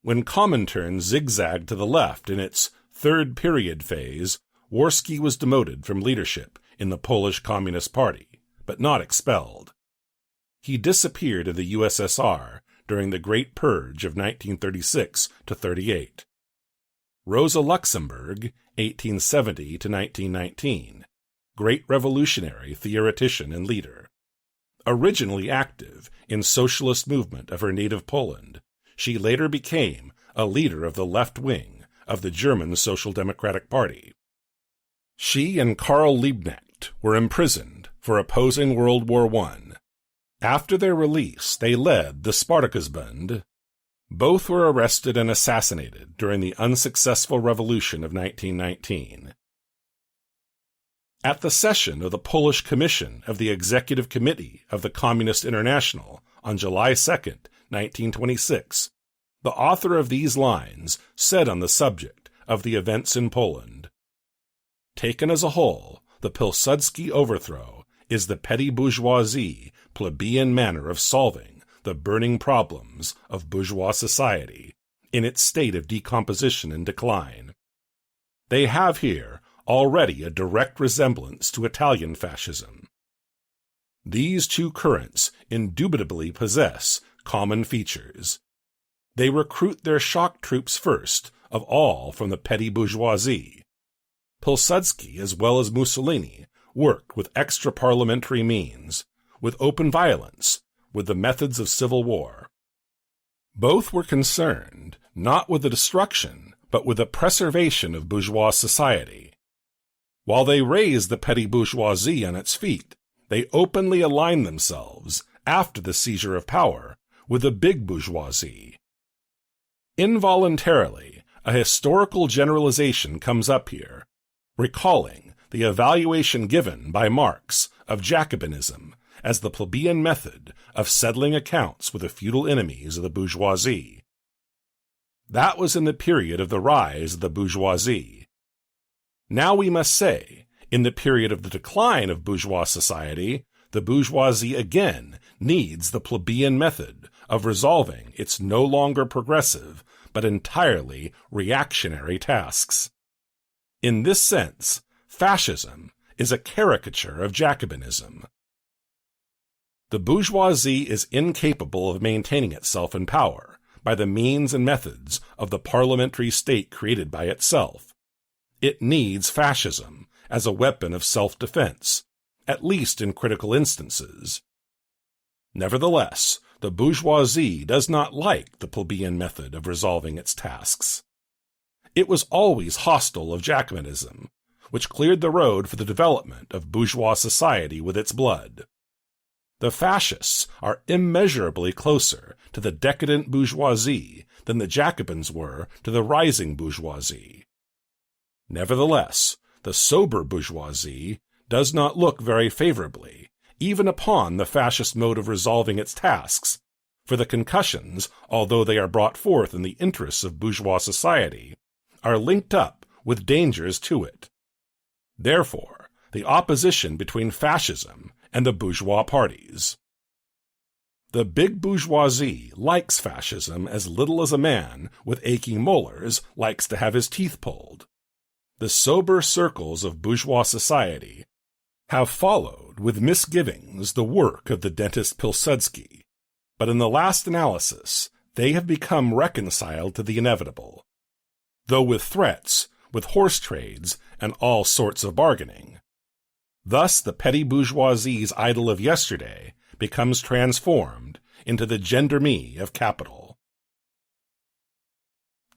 When Comintern zigzagged to the left in its third period phase, Warski was demoted from leadership in the Polish Communist Party, but not expelled. He disappeared in the USSR during the Great Purge of 1936 to 38. Rosa Luxemburg, 1870 to 1919, great revolutionary theoretician and leader. Originally active in socialist movement of her native Poland, she later became a leader of the left wing of the German Social Democratic Party. She and Karl Liebknecht were imprisoned for opposing World War I. After their release, they led the Spartakusbund. Both were arrested and assassinated during the unsuccessful revolution of 1919. At the session of the Polish Commission of the Executive Committee of the Communist International on July 2, 1926, the author of these lines said on the subject of the events in Poland, "Taken as a whole, the Pilsudski overthrow is the petty bourgeoisie plebeian manner of solving the burning problems of bourgeois society in its state of decomposition and decline. They have here already a direct resemblance to Italian fascism. These two currents indubitably possess common features. They recruit their shock troops first of all from the petty bourgeoisie. Pilsudski, as well as Mussolini, worked with extra-parliamentary means, with open violence, with the methods of civil war. Both were concerned not with the destruction, but with the preservation of bourgeois society. While they raised the petty bourgeoisie on its feet, they openly aligned themselves, after the seizure of power, with the big bourgeoisie. Involuntarily, a historical generalization comes up here, recalling the evaluation given by Marx of Jacobinism as the plebeian method of settling accounts with the feudal enemies of the bourgeoisie. That was in the period of the rise of the bourgeoisie. Now we must say, in the period of the decline of bourgeois society, the bourgeoisie again needs the plebeian method of resolving its no longer progressive but entirely reactionary tasks. In this sense, fascism is a caricature of Jacobinism. The bourgeoisie is incapable of maintaining itself in power by the means and methods of the parliamentary state created by itself. It needs fascism as a weapon of self-defense, at least in critical instances. Nevertheless, the bourgeoisie does not like the plebeian method of resolving its tasks. It was always hostile of Jacobinism, which cleared the road for the development of bourgeois society with its blood. The fascists are immeasurably closer to the decadent bourgeoisie than the Jacobins were to the rising bourgeoisie. Nevertheless, the sober bourgeoisie does not look very favorably, even upon the fascist mode of resolving its tasks, for the concussions, although they are brought forth in the interests of bourgeois society, are linked up with dangers to it. Therefore, the opposition between fascism and the bourgeois parties. The big bourgeoisie likes fascism as little as a man with aching molars likes to have his teeth pulled. the sober circles of bourgeois society have followed with misgivings the work of the dentist Pilsudski, but in the last analysis they have become reconciled to the inevitable, though with threats, with horse trades, and all sorts of bargaining. Thus the petty bourgeoisie's idol of yesterday becomes transformed into the gendarmerie of capital.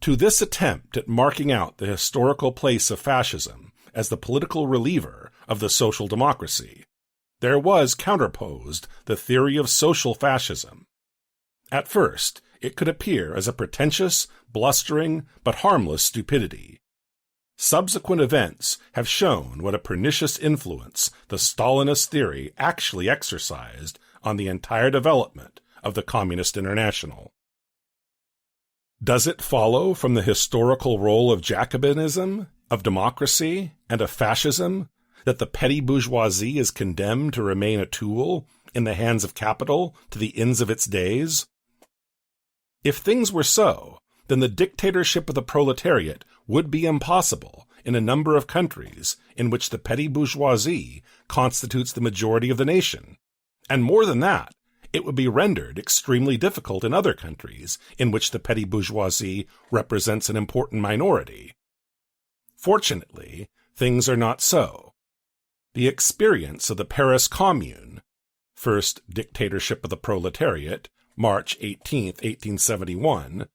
To this attempt at marking out the historical place of fascism as the political reliever of the social democracy, there was counterposed the theory of social fascism. At first, it could appear as a pretentious, blustering, but harmless stupidity. Subsequent events have shown what a pernicious influence the Stalinist theory actually exercised on the entire development of the Communist International. Does it follow from the historical role of Jacobinism, of democracy, and of fascism that the petty bourgeoisie is condemned to remain a tool in the hands of capital to the ends of its days? If things were so, then the dictatorship of the proletariat would be impossible in a number of countries in which the petty bourgeoisie constitutes the majority of the nation, and more than that, it would be rendered extremely difficult in other countries in which the petty bourgeoisie represents an important minority. Fortunately, things are not so. The experience of the Paris Commune, first dictatorship of the proletariat, March 18, 1871,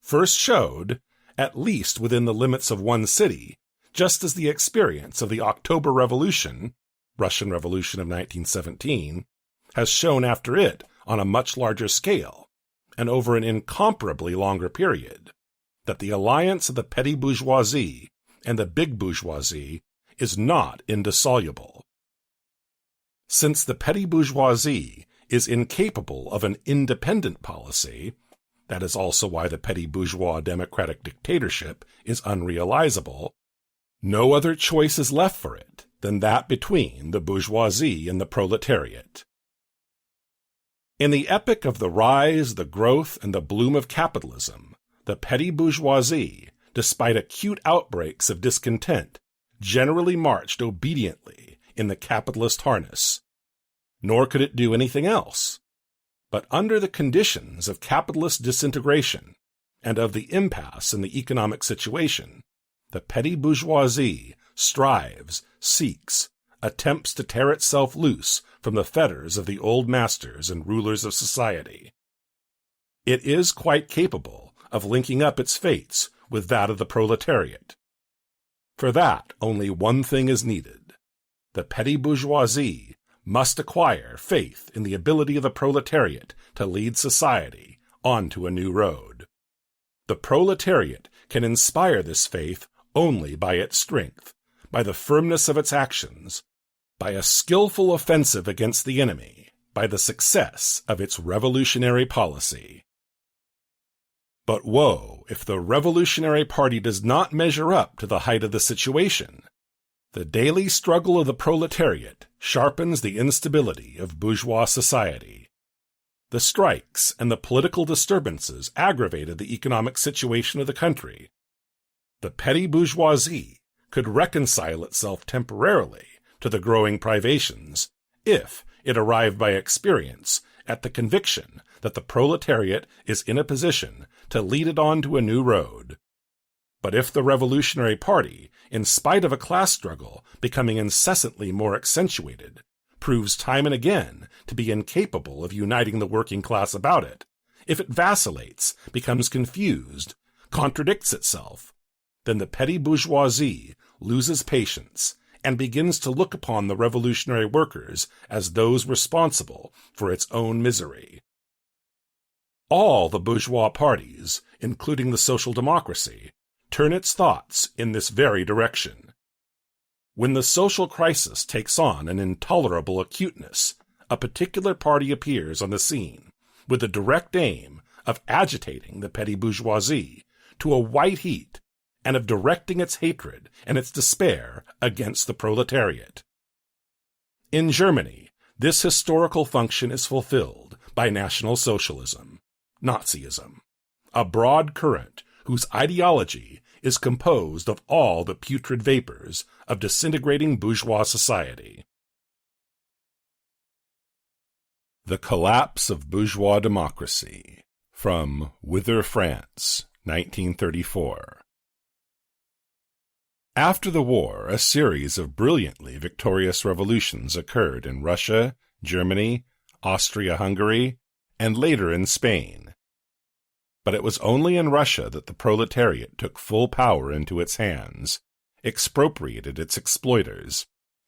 first showed, at least within the limits of one city, just as the experience of the October Revolution, Russian Revolution of 1917, has shown after it on a much larger scale, and over an incomparably longer period, that the alliance of the petty bourgeoisie and the big bourgeoisie is not indissoluble. Since the petty bourgeoisie is incapable of an independent policy, that is also why the petty bourgeois democratic dictatorship is unrealizable, no other choice is left for it than that between the bourgeoisie and the proletariat. In the epoch of the rise, the growth, and the bloom of capitalism, the petty bourgeoisie, despite acute outbreaks of discontent, generally marched obediently in the capitalist harness. Nor could it do anything else. But under the conditions of capitalist disintegration and of the impasse in the economic situation, the petty bourgeoisie strives, seeks, attempts to tear itself loose from the fetters of the old masters and rulers of society. It is quite capable of linking up its fates with that of the proletariat. For that, only one thing is needed. The petty bourgeoisie must acquire faith in the ability of the proletariat to lead society onto a new road. The proletariat can inspire this faith only by its strength, by the firmness of its actions, by a skillful offensive against the enemy, by the success of its revolutionary policy. But woe if the revolutionary party does not measure up to the height of the situation. The daily struggle of the proletariat sharpens the instability of bourgeois society. The strikes and the political disturbances aggravated the economic situation of the country. The petty bourgeoisie could reconcile itself temporarily to the growing privations if it arrived by experience at the conviction that the proletariat is in a position to lead it on to a new road. But if the revolutionary party, in spite of a class struggle becoming incessantly more accentuated, proves time and again to be incapable of uniting the working class about it, if it vacillates, becomes confused, contradicts itself, then the petty bourgeoisie loses patience and begins to look upon the revolutionary workers as those responsible for its own misery. All the bourgeois parties, including the social democracy, turn its thoughts in this very direction. When the social crisis takes on an intolerable acuteness, a particular party appears on the scene with the direct aim of agitating the petty bourgeoisie to a white heat and of directing its hatred and its despair against the proletariat. In Germany, this historical function is fulfilled by National Socialism, Nazism, a broad current whose ideology is composed of all the putrid vapors of disintegrating bourgeois society. The Collapse of Bourgeois Democracy, from Whither, France, 1934. After the war, a series of brilliantly victorious revolutions occurred in Russia, Germany, Austria-Hungary, and later in Spain. But it was only in Russia that the proletariat took full power into its hands, expropriated its exploiters,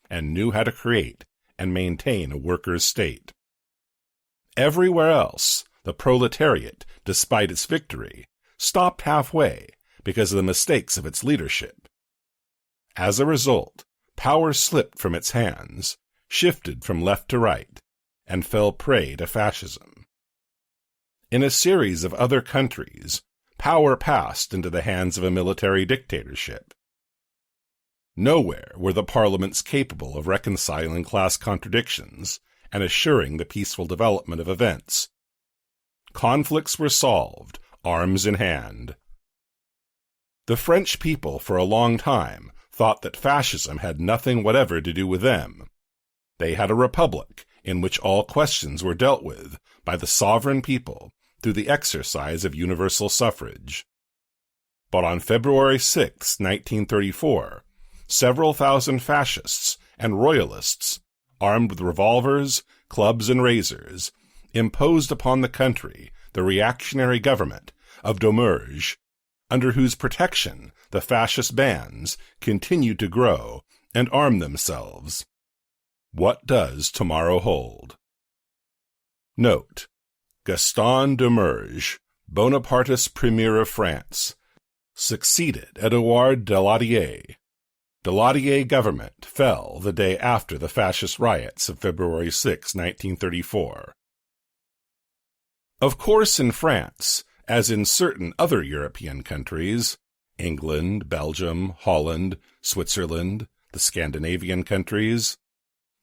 and knew how to create and maintain a workers' state. Everywhere else, the proletariat, despite its victory, stopped halfway because of the mistakes of its leadership. As a result, power slipped from its hands, shifted from left to right, and fell prey to fascism. In a series of other countries, power passed into the hands of a military dictatorship. Nowhere were the parliaments capable of reconciling class contradictions and assuring the peaceful development of events. Conflicts were solved, arms in hand. The French people for a long time thought that fascism had nothing whatever to do with them. They had a republic in which all questions were dealt with by the sovereign people through the exercise of universal suffrage. But on February 6, 1934, several thousand fascists and royalists, armed with revolvers, clubs, and razors, imposed upon the country the reactionary government of Dommerge, under whose protection the fascist bands continued to grow and arm themselves. What does tomorrow hold? Note: Gaston Dommerge, Bonapartist Premier of France, succeeded Edouard Daladier. Daladier government fell the day after the fascist riots of February 6, 1934. Of course, in France, as in certain other European countries, England, Belgium, Holland, Switzerland, the Scandinavian countries,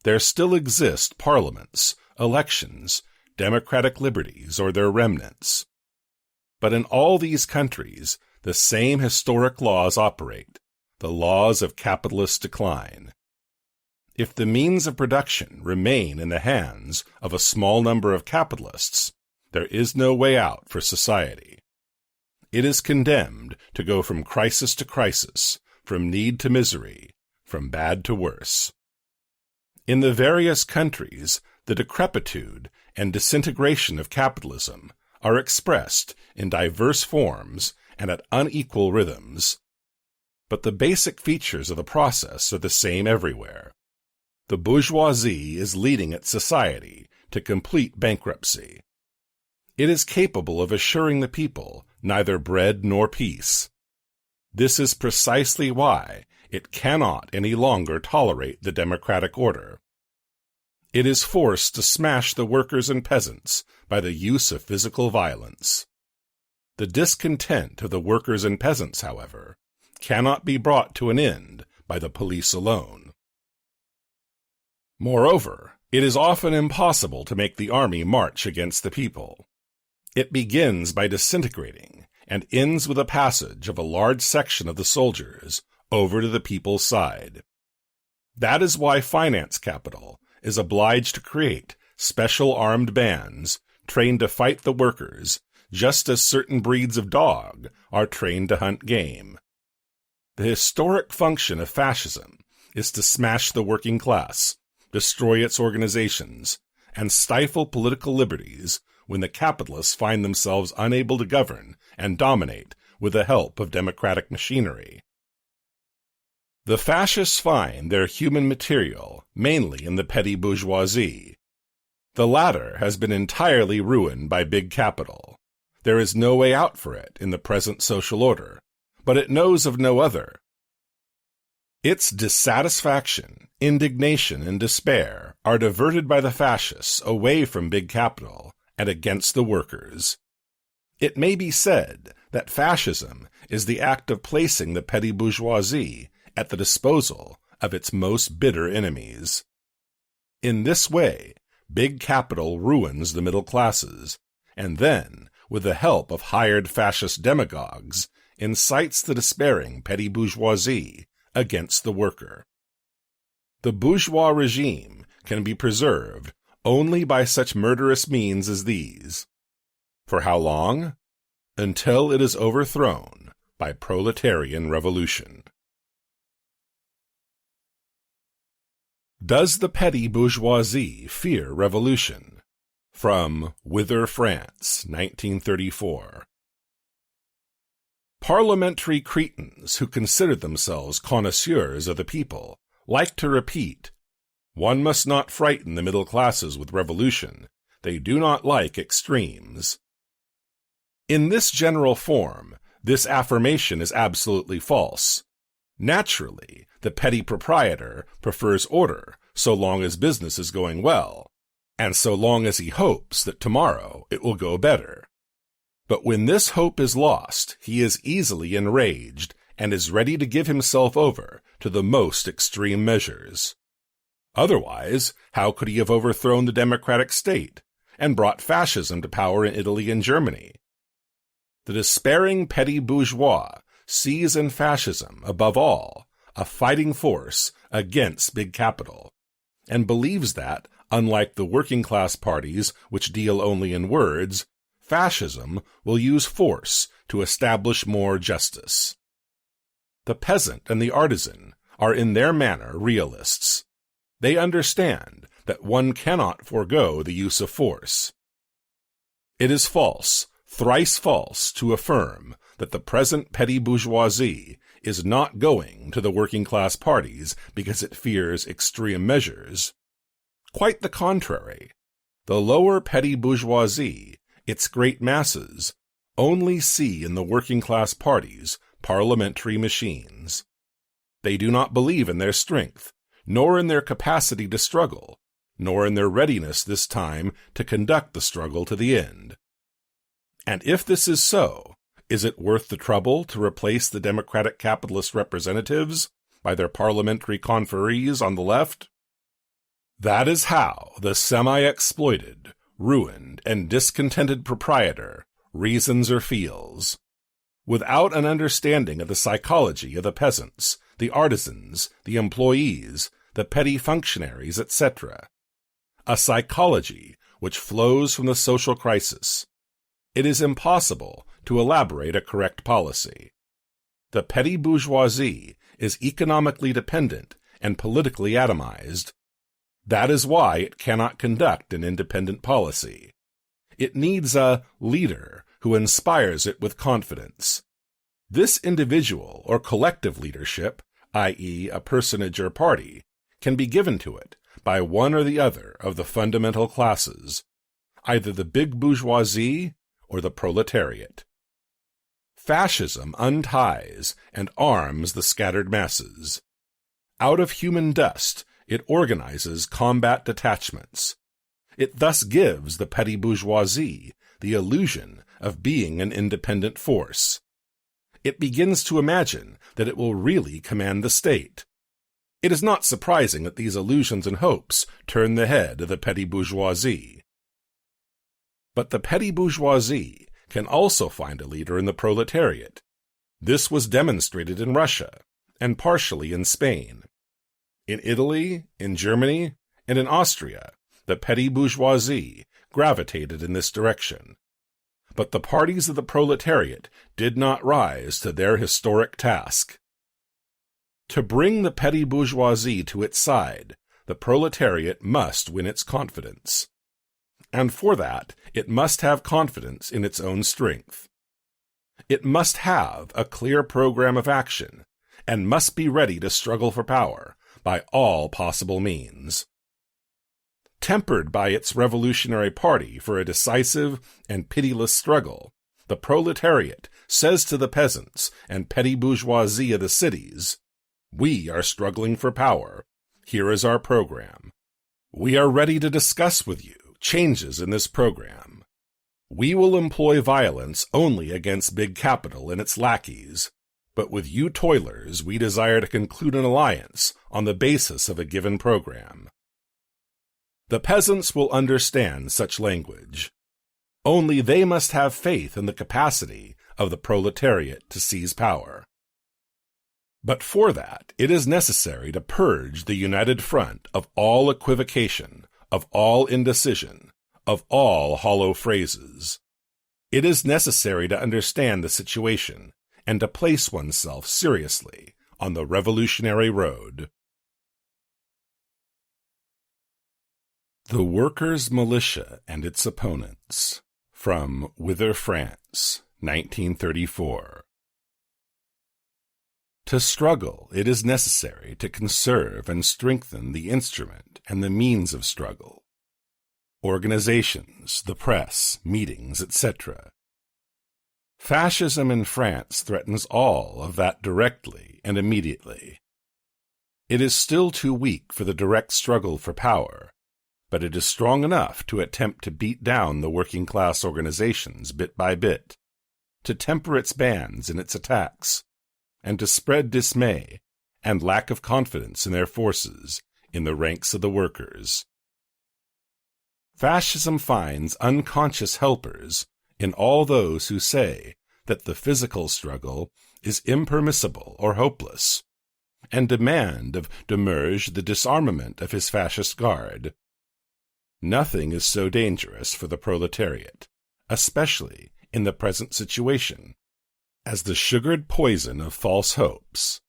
there still exist parliaments, elections, democratic liberties, or their remnants. But in all these countries, the same historic laws operate, the laws of capitalist decline. If the means of production remain in the hands of a small number of capitalists, there is no way out for society. It is condemned to go from crisis to crisis, from need to misery, from bad to worse. In the various countries, the decrepitude and disintegration of capitalism are expressed in diverse forms and at unequal rhythms. But the basic features of the process are the same everywhere. The bourgeoisie is leading its society to complete bankruptcy. It is capable of assuring the people neither bread nor peace. This is precisely why it cannot any longer tolerate the democratic order. It is forced to smash the workers and peasants by the use of physical violence. The discontent of the workers and peasants, however, cannot be brought to an end by the police alone. Moreover, it is often impossible to make the army march against the people. It begins by disintegrating and ends with the passage of a large section of the soldiers over to the people's side. That is why finance capital is obliged to create special armed bands trained to fight the workers, just as certain breeds of dog are trained to hunt game. The historic function of fascism is to smash the working class, destroy its organizations, and stifle political liberties when the capitalists find themselves unable to govern and dominate with the help of democratic machinery. The fascists find their human material mainly in the petty bourgeoisie. The latter has been entirely ruined by big capital. There is no way out for it in the present social order, but it knows of no other. Its dissatisfaction, indignation, and despair are diverted by the fascists away from big capital and against the workers. It may be said that fascism is the act of placing the petty bourgeoisie at the disposal of its most bitter enemies. In this way, big capital ruins the middle classes, and then, with the help of hired fascist demagogues, incites the despairing petty bourgeoisie against the worker. The bourgeois regime can be preserved only by such murderous means as these. For how long? Until it is overthrown by proletarian revolution. Does the petty bourgeoisie fear revolution? From Whither, France, 1934. Parliamentary cretins who consider themselves connoisseurs of the people like to repeat, "One must not frighten the middle classes with revolution. They do not like extremes." In this general form, this affirmation is absolutely false. Naturally, the petty proprietor prefers order so long as business is going well, and so long as he hopes that tomorrow it will go better. But when this hope is lost, he is easily enraged and is ready to give himself over to the most extreme measures. Otherwise, how could he have overthrown the democratic state and brought fascism to power in Italy and Germany? The despairing petty bourgeois sees in fascism, above all, a fighting force against big capital, and believes that, unlike the working-class parties which deal only in words, fascism will use force to establish more justice. The peasant and the artisan are in their manner realists. They understand that one cannot forego the use of force. It is false, thrice false, to affirm that the present petty bourgeoisie is not going to the working-class parties because it fears extreme measures. Quite the contrary. The lower petty bourgeoisie, its great masses, only see in the working-class parties parliamentary machines. They do not believe in their strength, nor in their capacity to struggle, nor in their readiness this time to conduct the struggle to the end. And if this is so, is it worth the trouble to replace the democratic capitalist representatives by their parliamentary conferees on the left? That is how the semi-exploited, ruined, and discontented proprietor reasons or feels. Without an understanding of the psychology of the peasants, the artisans, the employees, the petty functionaries, etc., a psychology which flows from the social crisis, it is impossible to elaborate a correct policy. The petty bourgeoisie is economically dependent and politically atomized. That is why it cannot conduct an independent policy. It needs a leader who inspires it with confidence. This individual or collective leadership, i.e., a personage or party, can be given to it by one or the other of the fundamental classes, either the big bourgeoisie or the proletariat. Fascism unties and arms the scattered masses. Out of human dust, it organizes combat detachments. It thus gives the petty bourgeoisie the illusion of being an independent force. It begins to imagine that it will really command the state. It is not surprising that these illusions and hopes turn the head of the petty bourgeoisie. But the petty bourgeoisie can also find a leader in the proletariat. This was demonstrated in Russia, and partially in Spain. In Italy, in Germany, and in Austria, the petty bourgeoisie gravitated in this direction. But the parties of the proletariat did not rise to their historic task. To bring the petty bourgeoisie to its side, the proletariat must win its confidence. And for that, it must have confidence in its own strength. It must have a clear program of action, and must be ready to struggle for power by all possible means. Tempered by its revolutionary party for a decisive and pitiless struggle, the proletariat says to the peasants and petty bourgeoisie of the cities, "We are struggling for power. Here is our program. We are ready to discuss with you changes in this program. We will employ violence only against big capital and its lackeys, but with you toilers we desire to conclude an alliance on the basis of a given program." The peasants will understand such language. Only they must have faith in the capacity of the proletariat to seize power. But for that, it is necessary to purge the United Front of all equivocation, of all indecision, of all hollow phrases. It is necessary to understand the situation and to place oneself seriously on the revolutionary road. The Workers' Militia and Its Opponents, from Whither, France, 1934. To struggle, it is necessary to conserve and strengthen the instrument and the means of struggle. Organizations, the press, meetings, etc. Fascism in France threatens all of that directly and immediately. It is still too weak for the direct struggle for power, but it is strong enough to attempt to beat down the working-class organizations bit by bit, to temper its bands in its attacks, and to spread dismay and lack of confidence in their forces in the ranks of the workers. Fascism finds unconscious helpers in all those who say that the physical struggle is impermissible or hopeless, and demand of Demerge the disarmament of his fascist guard. Nothing is so dangerous for the proletariat, especially in the present situation, as the sugared poison of false hopes.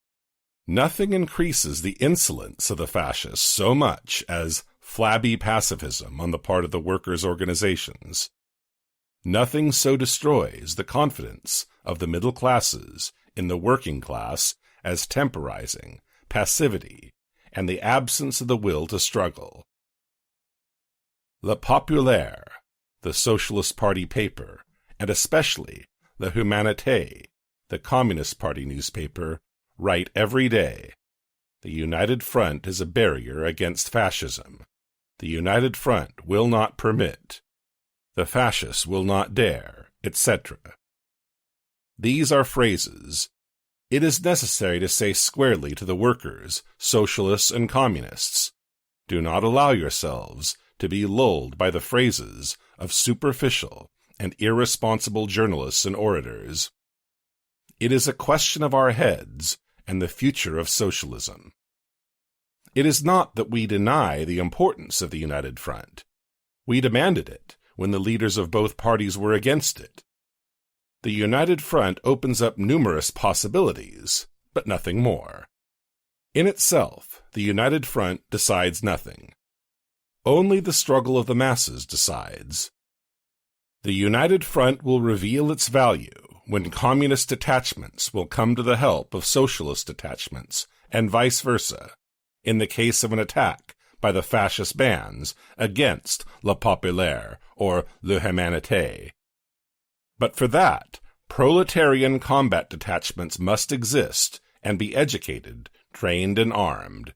Nothing increases the insolence of the fascists so much as flabby pacifism on the part of the workers' organizations. Nothing so destroys the confidence of the middle classes in the working class as temporizing, passivity, and the absence of the will to struggle. Le Populaire, the Socialist Party paper, and especially Le Humanité, the Communist Party newspaper, write every day, "The United Front is a barrier against fascism. The United Front will not permit. The fascists will not dare," etc. These are phrases. It is necessary to say squarely to the workers, socialists, and communists, do not allow yourselves to be lulled by the phrases of superficial and irresponsible journalists and orators. It is a question of our heads and the future of socialism. It is not that we deny the importance of the United Front. We demanded it when the leaders of both parties were against it. The United Front opens up numerous possibilities, but nothing more. In itself, the United Front decides nothing. Only the struggle of the masses decides. The United Front will reveal its value when communist detachments will come to the help of socialist detachments, and vice versa, in the case of an attack by the fascist bands against Le Populaire or Le Humanité. But for that, proletarian combat detachments must exist and be educated, trained, and armed.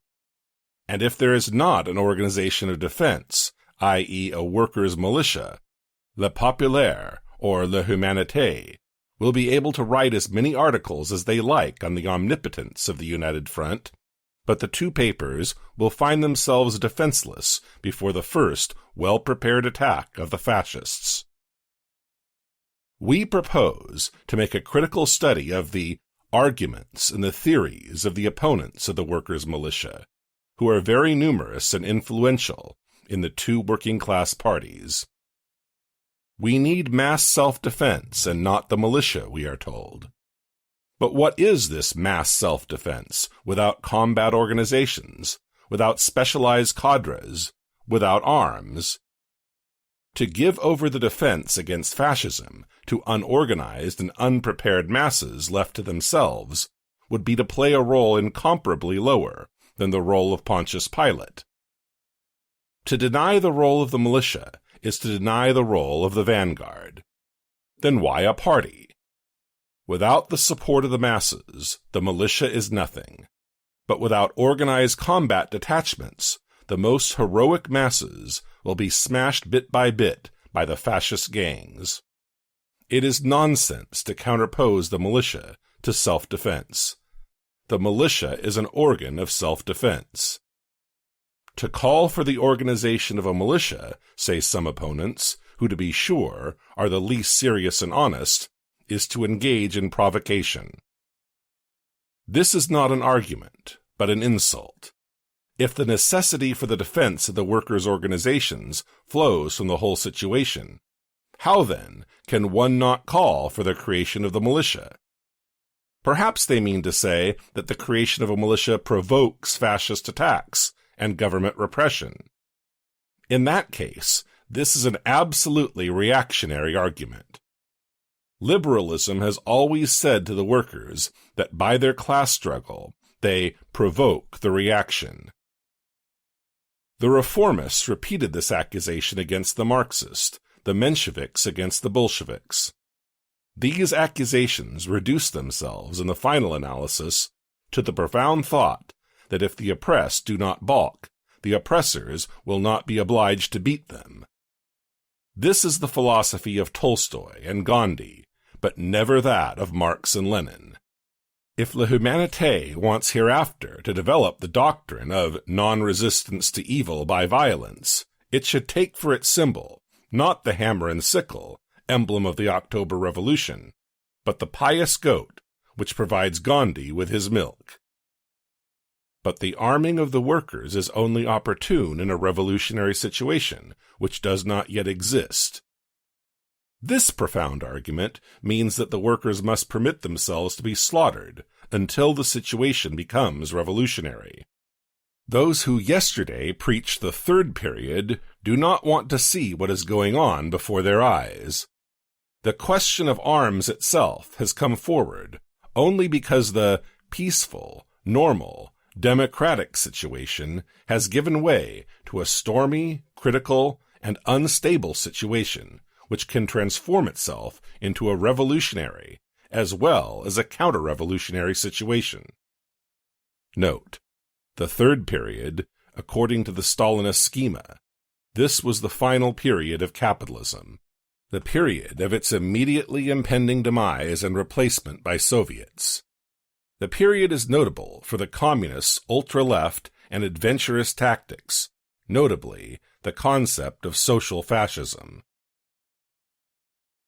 And if there is not an organization of defense, i.e. a workers' militia, Le Populaire or Le Humanité will be able to write as many articles as they like on the omnipotence of the United Front, but the two papers will find themselves defenseless before the first well-prepared attack of the fascists. We propose to make a critical study of the arguments and the theories of the opponents of the workers' militia, who are very numerous and influential in the two working-class parties. We need mass self-defense and not the militia, we are told. But what is this mass self-defense without combat organizations, without specialized cadres, without arms? To give over the defense against fascism to unorganized and unprepared masses left to themselves would be to play a role incomparably lower than the role of Pontius Pilate. To deny the role of the militia is to deny the role of the vanguard. Then why a party? Without the support of the masses, the militia is nothing. But without organized combat detachments, the most heroic masses will be smashed bit by the fascist gangs. It is nonsense to counterpose the militia to self-defense. The militia is an organ of self-defense. To call for the organization of a militia, say some opponents, who to be sure are the least serious and honest, is to engage in provocation. This is not an argument, but an insult. If the necessity for the defense of the workers' organizations flows from the whole situation, how then can one not call for the creation of the militia? Perhaps they mean to say that the creation of a militia provokes fascist attacks and government repression. In that case, this is an absolutely reactionary argument. Liberalism has always said to the workers that by their class struggle, they provoke the reaction. The reformists repeated this accusation against the Marxists, the Mensheviks against the Bolsheviks. These accusations reduce themselves, in the final analysis, to the profound thought that if the oppressed do not balk, the oppressors will not be obliged to beat them. This is the philosophy of Tolstoy and Gandhi, but never that of Marx and Lenin. If l'humanité wants hereafter to develop the doctrine of non-resistance to evil by violence, it should take for its symbol not the hammer and sickle, emblem of the October Revolution, but the pious goat, which provides Gandhi with his milk. But the arming of the workers is only opportune in a revolutionary situation, which does not yet exist. This profound argument means that the workers must permit themselves to be slaughtered until the situation becomes revolutionary. Those who yesterday preached the third period do not want to see what is going on before their eyes. The question of arms itself has come forward only because the peaceful, normal, democratic situation has given way to a stormy, critical, and unstable situation which can transform itself into a revolutionary as well as a counter-revolutionary situation. Note: the third period, according to the Stalinist schema, this was the final period of capitalism, the period of its immediately impending demise and replacement by Soviets. The period is notable for the communists' ultra-left and adventurous tactics, notably the concept of social fascism.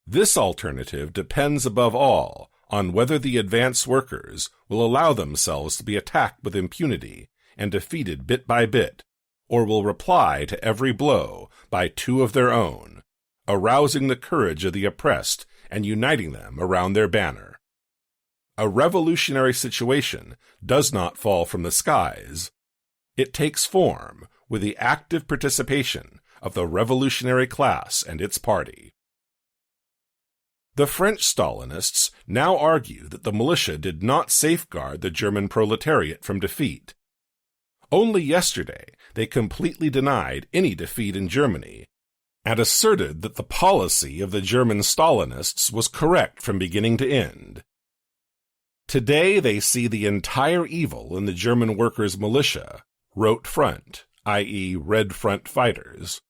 This alternative depends above all on whether the advance workers will allow themselves to be attacked with impunity and defeated bit by bit, or will reply to every blow by two of their own, arousing the courage of the oppressed and uniting them around their banner. A revolutionary situation does not fall from the skies. It takes form with the active participation of the revolutionary class and its party. The French Stalinists now argue that the militia did not safeguard the German proletariat from defeat. Only yesterday they completely denied any defeat in Germany and asserted that the policy of the German Stalinists was correct from beginning to end. Today they see the entire evil in the German workers' militia, Rote Front, i.e. Red Front fighters,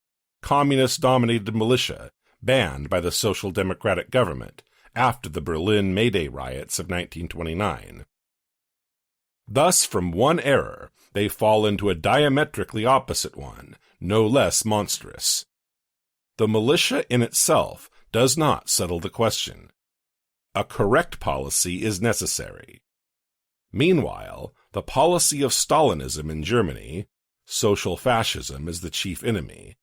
communist-dominated militia, banned by the Social Democratic government after the Berlin May Day riots of 1929. Thus, from one error, they fall into a diametrically opposite one, no less monstrous. The militia in itself does not settle the question. A correct policy is necessary. Meanwhile, the policy of Stalinism in Germany, social fascism is the chief enemy,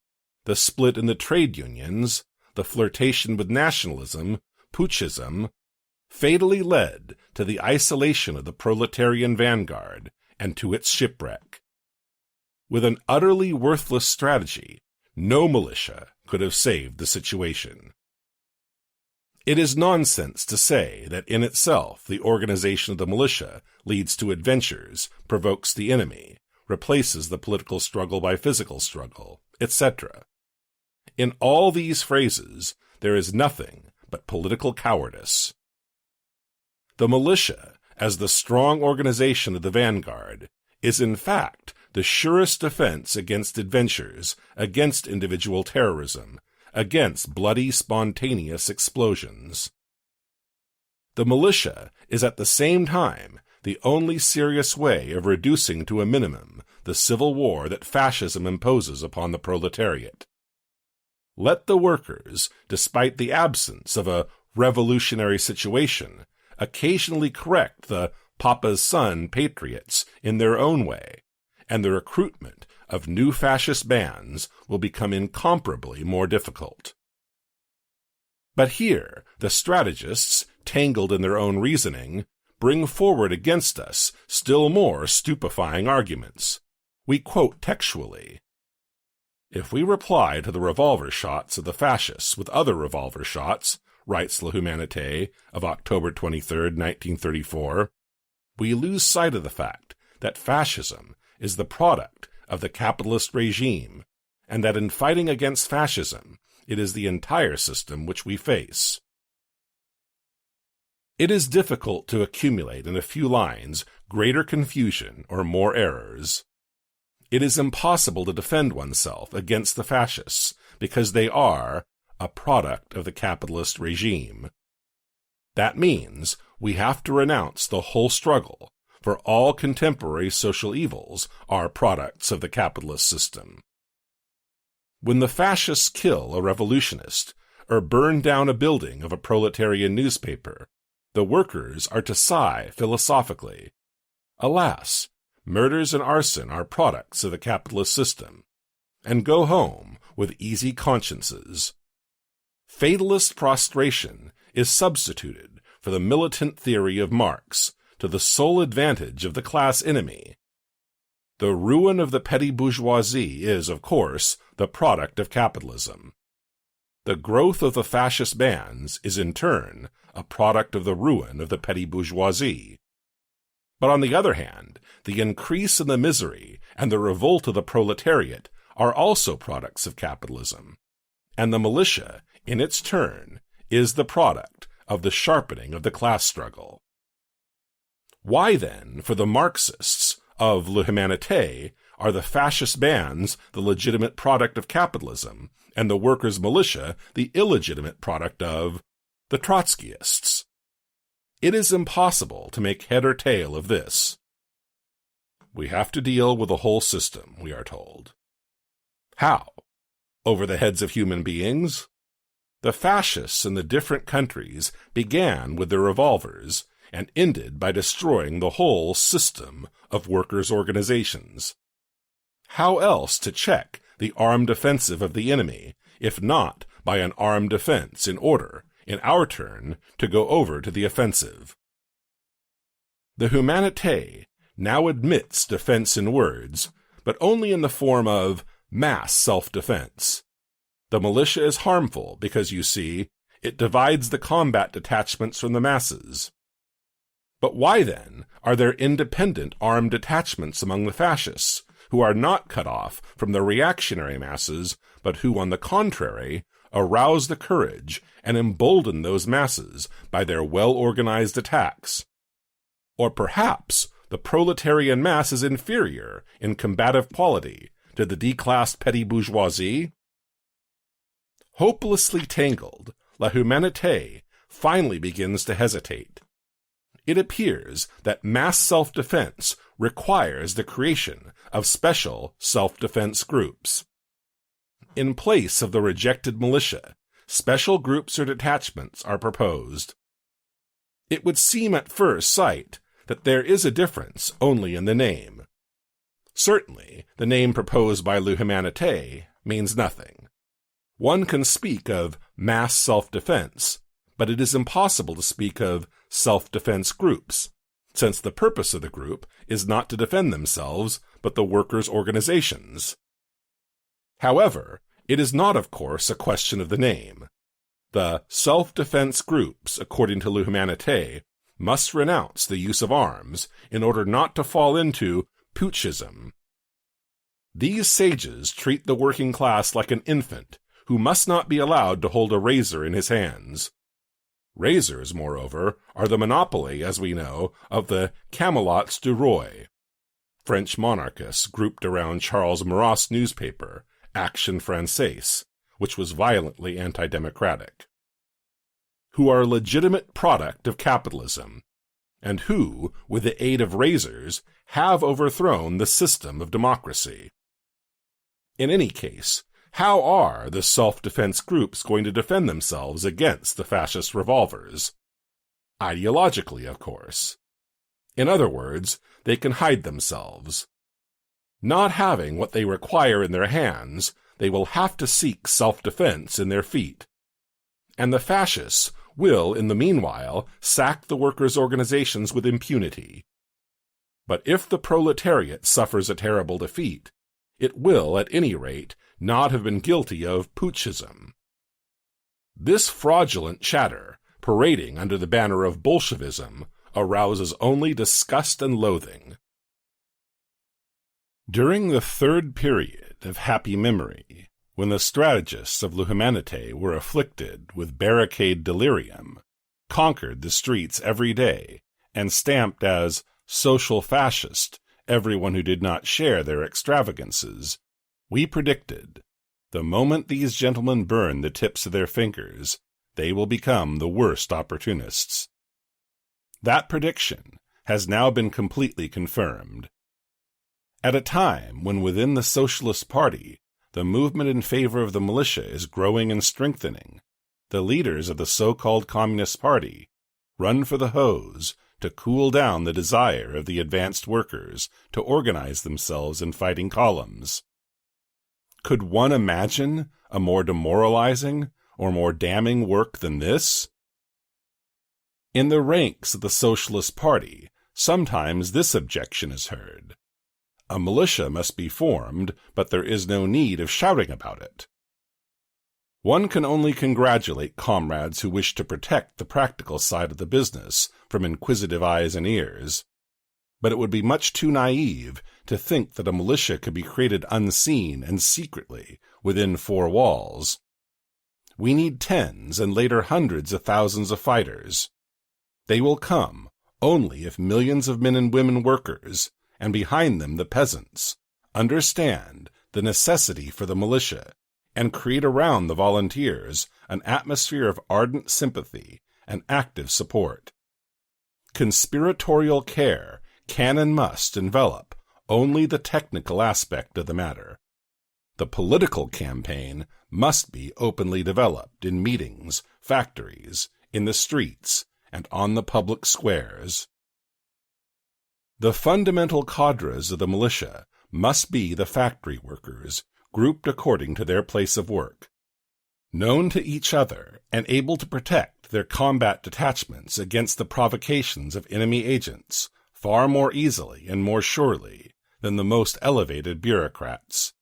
the split in the trade unions, the flirtation with nationalism, putschism, fatally led to the isolation of the proletarian vanguard and to its shipwreck. With an utterly worthless strategy, no militia could have saved the situation. It is nonsense to say that in itself the organization of the militia leads to adventures, provokes the enemy, replaces the political struggle by physical struggle, etc. In all these phrases, there is nothing but political cowardice. The militia, as the strong organization of the vanguard, is in fact the surest defense against adventures, against individual terrorism, against bloody spontaneous explosions. The militia is at the same time the only serious way of reducing to a minimum the civil war that fascism imposes upon the proletariat. Let the workers, despite the absence of a revolutionary situation occasionally correct the Papa's son patriots in their own way, and the recruitment of new fascist bands will become incomparably more difficult. But here, the strategists, tangled in their own reasoning, bring forward against us still more stupefying arguments. We quote textually, "If we reply to the revolver shots of the fascists with other revolver shots," writes La Humanité of October 23, 1934, "we lose sight of the fact that fascism is the product of the capitalist regime, and that in fighting against fascism, it is the entire system which we face." It is difficult to accumulate in a few lines greater confusion or more errors. It is impossible to defend oneself against the fascists because they are a product of the capitalist regime. That means we have to renounce the whole struggle, for all contemporary social evils are products of the capitalist system. When the fascists kill a revolutionist or burn down a building of a proletarian newspaper, the workers are to sigh philosophically, "Alas, murders and arson are products of the capitalist system," and go home with easy consciences. Fatalist prostration is substituted for the militant theory of Marx, to the sole advantage of the class enemy. The ruin of the petty bourgeoisie is, of course, the product of capitalism. The growth of the fascist bands is, in turn, a product of the ruin of the petty bourgeoisie. But on the other hand, the increase in the misery and the revolt of the proletariat are also products of capitalism, and the militia, in its turn, is the product of the sharpening of the class struggle. Why, then, for the Marxists of La Humanité, are the fascist bands the legitimate product of capitalism, and the workers' militia the illegitimate product of the Trotskyists? It is impossible to make head or tail of this. We have to deal with the whole system, we are told. How? Over the heads of human beings? The fascists in the different countries began with their revolvers and ended by destroying the whole system of workers' organizations. How else to check the armed offensive of the enemy, if not by an armed defense in order, in our turn, to go over to the offensive? The Humanité now admits defense in words, but only in the form of mass self-defense. The militia is harmful because, you see, it divides the combat detachments from the masses. But why, then, are there independent armed detachments among the fascists, who are not cut off from the reactionary masses, but who, on the contrary, arouse the courage and embolden those masses by their well-organized attacks? Or perhaps the proletarian mass is inferior in combative quality to the declassed petty bourgeoisie? Hopelessly tangled, La Humanité finally begins to hesitate. It appears that mass self-defense requires the creation of special self-defense groups. In place of the rejected militia, special groups or detachments are proposed. It would seem at first sight that there is a difference only in the name. Certainly, the name proposed by La Humanité means nothing. One can speak of mass self-defense, but it is impossible to speak of self-defense groups, since the purpose of the group is not to defend themselves, but the workers' organizations. However, it is not, of course, a question of the name. The self-defense groups, according to La Humanité, must renounce the use of arms in order not to fall into putschism. These sages treat the working class like an infant who must not be allowed to hold a razor in his hands. Razors, moreover, are the monopoly, as we know, of the Camelots du Roi, French monarchists grouped around Charles Maurras' newspaper, Action Française, which was violently anti-democratic, who are a legitimate product of capitalism, and who, with the aid of razors, have overthrown the system of democracy. In any case, How are the self-defense groups going to defend themselves against the fascist revolvers? Ideologically, of course. In other words, they can hide themselves. Not having what they require in their hands, they will have to seek self-defense in their feet. And the fascists will, in the meanwhile, sack the workers' organizations with impunity. But if the proletariat suffers a terrible defeat, it will, at any rate, not have been guilty of putschism. This fraudulent chatter, parading under the banner of Bolshevism, arouses only disgust and loathing. During the third period of happy memory, when the strategists of l'humanité were afflicted with barricade delirium, conquered the streets every day, and stamped as social fascist everyone who did not share their extravagances, we predicted, the moment these gentlemen burn the tips of their fingers, they will become the worst opportunists. That prediction has now been completely confirmed. At a time when within the Socialist Party the movement in favor of the militia is growing and strengthening, the leaders of the so-called Communist Party run for the hose to cool down the desire of the advanced workers to organize themselves in fighting columns. Could one imagine a more demoralizing or more damning work than this? In the ranks of the Socialist Party, sometimes this objection is heard. A militia must be formed, but there is no need of shouting about it. One can only congratulate comrades who wish to protect the practical side of the business from inquisitive eyes and ears. But it would be much too naive to think that a militia could be created unseen and secretly within four walls. We need tens and later hundreds of thousands of fighters. They will come only if millions of men and women workers, and behind them the peasants, understand the necessity for the militia and create around the volunteers an atmosphere of ardent sympathy and active support. Conspiratorial care can and must envelop only the technical aspect of the matter. The political campaign must be openly developed in meetings, factories, in the streets, and on the public squares. The fundamental cadres of the militia must be the factory workers, grouped according to their place of work, known to each other and able to protect their combat detachments against the provocations of enemy agents far more easily and more surely than the most elevated bureaucrats.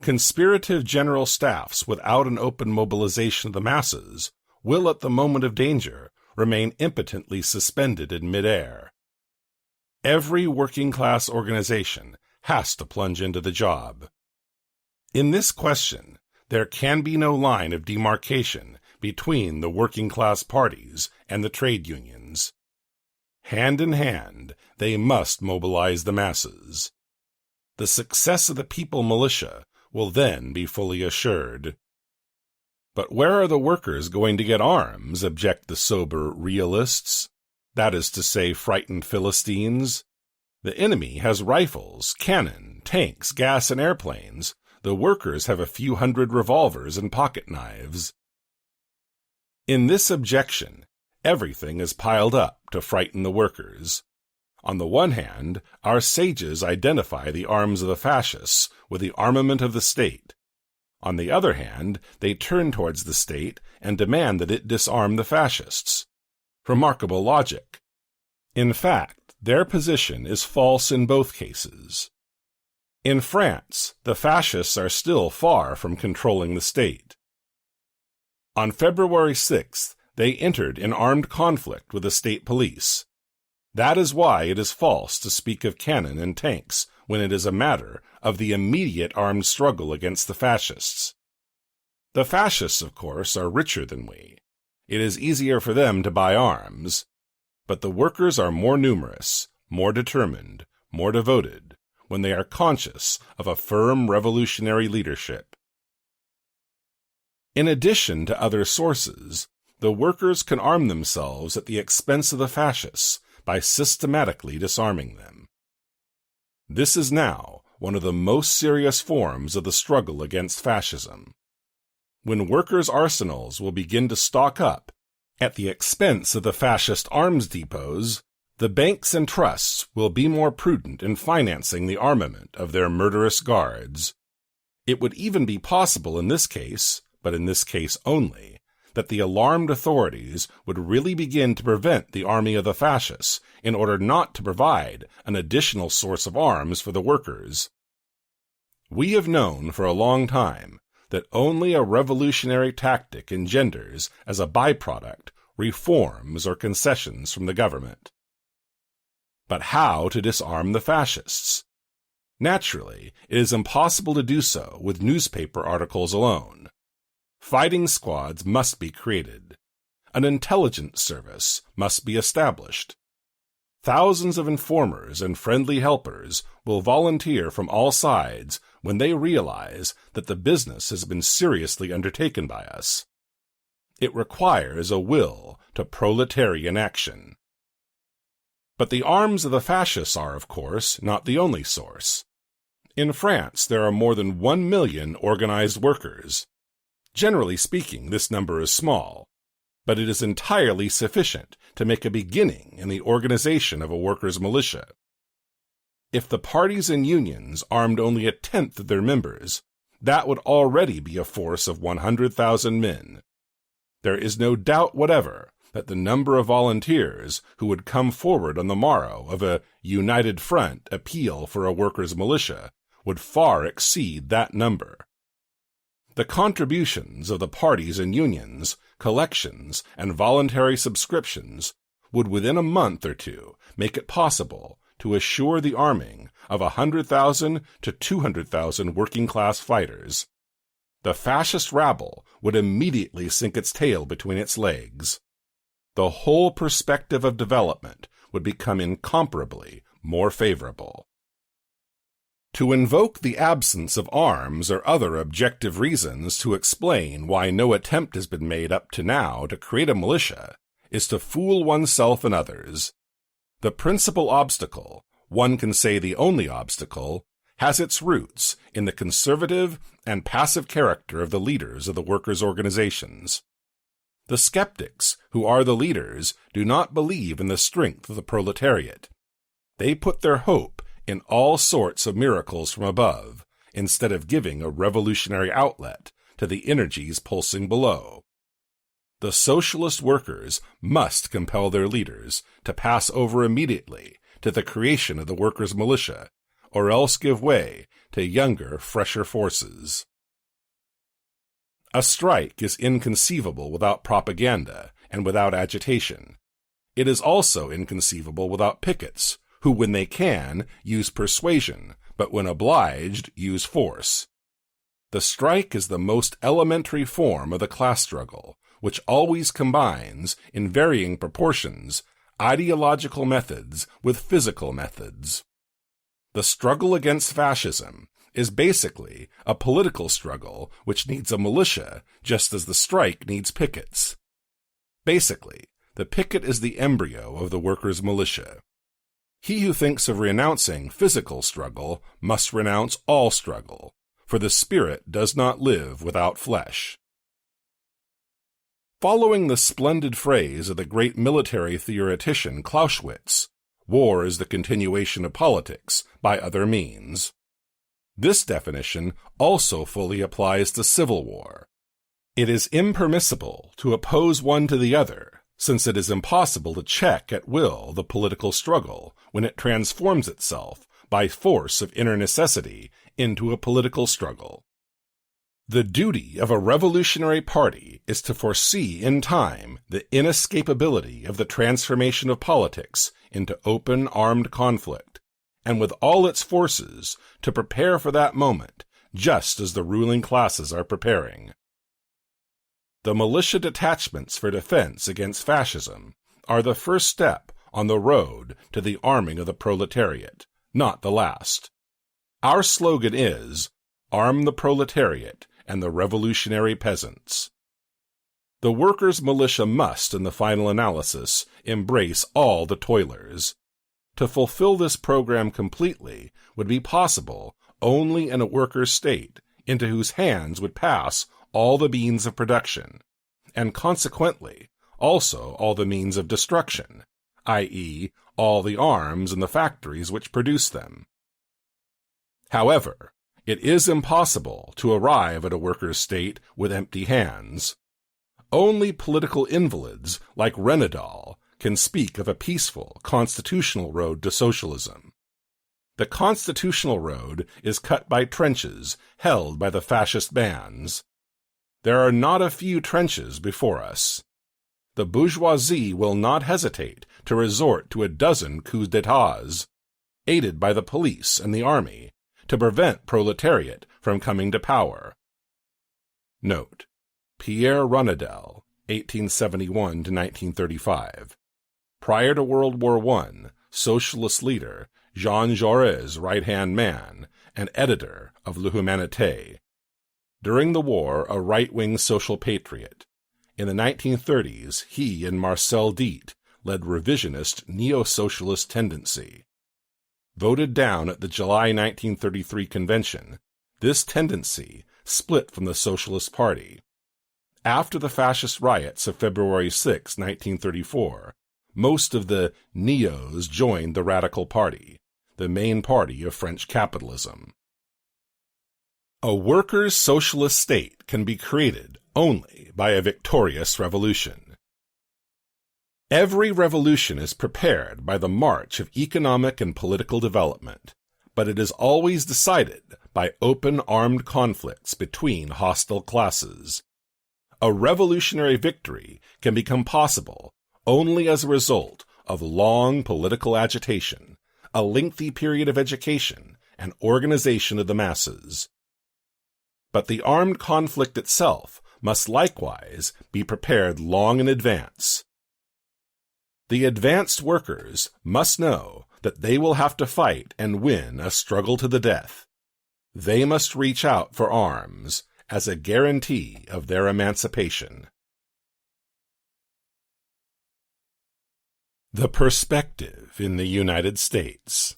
Conspirative general staffs without an open mobilization of the masses will at the moment of danger remain impotently suspended in midair. Every working-class organization has to plunge into the job. In this question, there can be no line of demarcation between the working-class parties and the trade unions. Hand in hand, they must mobilize the masses. The success of the people militia will then be fully assured. But where are the workers going to get arms, object the sober realists? That is to say, frightened Philistines. The enemy has rifles, cannon, tanks, gas, and airplanes. The workers have a few hundred revolvers and pocket knives. In this objection, everything is piled up to frighten the workers. On the one hand, our sages identify the arms of the fascists with the armament of the state. On the other hand, they turn towards the state and demand that it disarm the fascists. Remarkable logic. In fact, their position is false in both cases. In France, the fascists are still far from controlling the state. On February 6th, they entered in armed conflict with the state police. That is why it is false to speak of cannon and tanks when it is a matter of the immediate armed struggle against the fascists. The fascists, of course, are richer than we. It is easier for them to buy arms. But the workers are more numerous, more determined, more devoted, when they are conscious of a firm revolutionary leadership. In addition to other sources, the workers can arm themselves at the expense of the fascists by systematically disarming them. This is now one of the most serious forms of the struggle against fascism. When workers' arsenals will begin to stock up, at the expense of the fascist arms depots, the banks and trusts will be more prudent in financing the armament of their murderous guards. It would even be possible in this case, but in this case only, that the alarmed authorities would really begin to prevent the army of the fascists in order not to provide an additional source of arms for the workers. We have known for a long time that only a revolutionary tactic engenders, as a byproduct, reforms or concessions from the government. But how to disarm the fascists? Naturally, it is impossible to do so with newspaper articles alone. Fighting squads must be created. An intelligence service must be established. Thousands of informers and friendly helpers will volunteer from all sides when they realize that the business has been seriously undertaken by us. It requires a will to proletarian action. But the arms of the fascists are, of course, not the only source. In France, there are more than 1 million organized workers. Generally speaking, this number is small, but it is entirely sufficient to make a beginning in the organization of a workers' militia. If the parties and unions armed only 1/10 of their members, that would already be a force of 100,000 men. There is no doubt whatever that the number of volunteers who would come forward on the morrow of a united front appeal for a workers' militia would far exceed that number. The contributions of the parties and unions, collections, and voluntary subscriptions would within a month or two make it possible to assure the arming of 100,000 to 200,000 working-class fighters. The fascist rabble would immediately sink its tail between its legs. The whole perspective of development would become incomparably more favorable. To invoke the absence of arms or other objective reasons to explain why no attempt has been made up to now to create a militia is to fool oneself and others. The principal obstacle, one can say the only obstacle, has its roots in the conservative and passive character of the leaders of the workers' organizations. The skeptics, who are the leaders, do not believe in the strength of the proletariat. They put their hope in all sorts of miracles from above, instead of giving a revolutionary outlet to the energies pulsing below. The socialist workers must compel their leaders to pass over immediately to the creation of the workers' militia, or else give way to younger, fresher forces. A strike is inconceivable without propaganda and without agitation. It is also inconceivable without pickets, who, when they can, use persuasion, but when obliged, use force. The strike is the most elementary form of the class struggle, which always combines, in varying proportions, ideological methods with physical methods. The struggle against fascism is basically a political struggle which needs a militia just as the strike needs pickets. Basically, the picket is the embryo of the workers' militia. He who thinks of renouncing physical struggle must renounce all struggle, for the spirit does not live without flesh. Following the splendid phrase of the great military theoretician Clausewitz, war is the continuation of politics by other means. This definition also fully applies to civil war. It is impermissible to oppose one to the other, since it is impossible to check at will the political struggle when it transforms itself by force of inner necessity into a political struggle. The duty of a revolutionary party is to foresee in time the inescapability of the transformation of politics into open armed conflict, and with all its forces to prepare for that moment, just as the ruling classes are preparing. The militia detachments for defense against fascism are the first step on the road to the arming of the proletariat, not the last. Our slogan is, "Arm the proletariat and the revolutionary peasants." The workers' militia must, in the final analysis, embrace all the toilers. To fulfill this program completely would be possible only in a worker state into whose hands would pass all the means of production, and consequently also all the means of destruction, i.e., all the arms and the factories which produce them. However, it is impossible to arrive at a worker's state with empty hands. Only political invalids like Renedal can speak of a peaceful, constitutional road to socialism. The constitutional road is cut by trenches held by the fascist bands. There are not a few trenches before us. The bourgeoisie will not hesitate to resort to a dozen coups d'états, aided by the police and the army, to prevent proletariat from coming to power. Note: Pierre Renedal, 1871 to 1935. Prior to World War I, socialist leader, Jean Jaurès' right-hand man, and editor of L'Humanité. During the war, a right-wing social patriot. In the 1930s, he and Marcel Diet led revisionist neo-socialist tendency. Voted down at the July 1933 convention, this tendency split from the Socialist Party. After the fascist riots of February 6, 1934, most of the neos joined the Radical Party, the main party of French capitalism. A workers' socialist state can be created only by a victorious revolution. Every revolution is prepared by the march of economic and political development, but it is always decided by open armed conflicts between hostile classes. A revolutionary victory can become possible only as a result of long political agitation, a lengthy period of education, and organization of the masses. But the armed conflict itself must likewise be prepared long in advance. The advanced workers must know that they will have to fight and win a struggle to the death. They must reach out for arms as a guarantee of their emancipation. The perspective in the United States.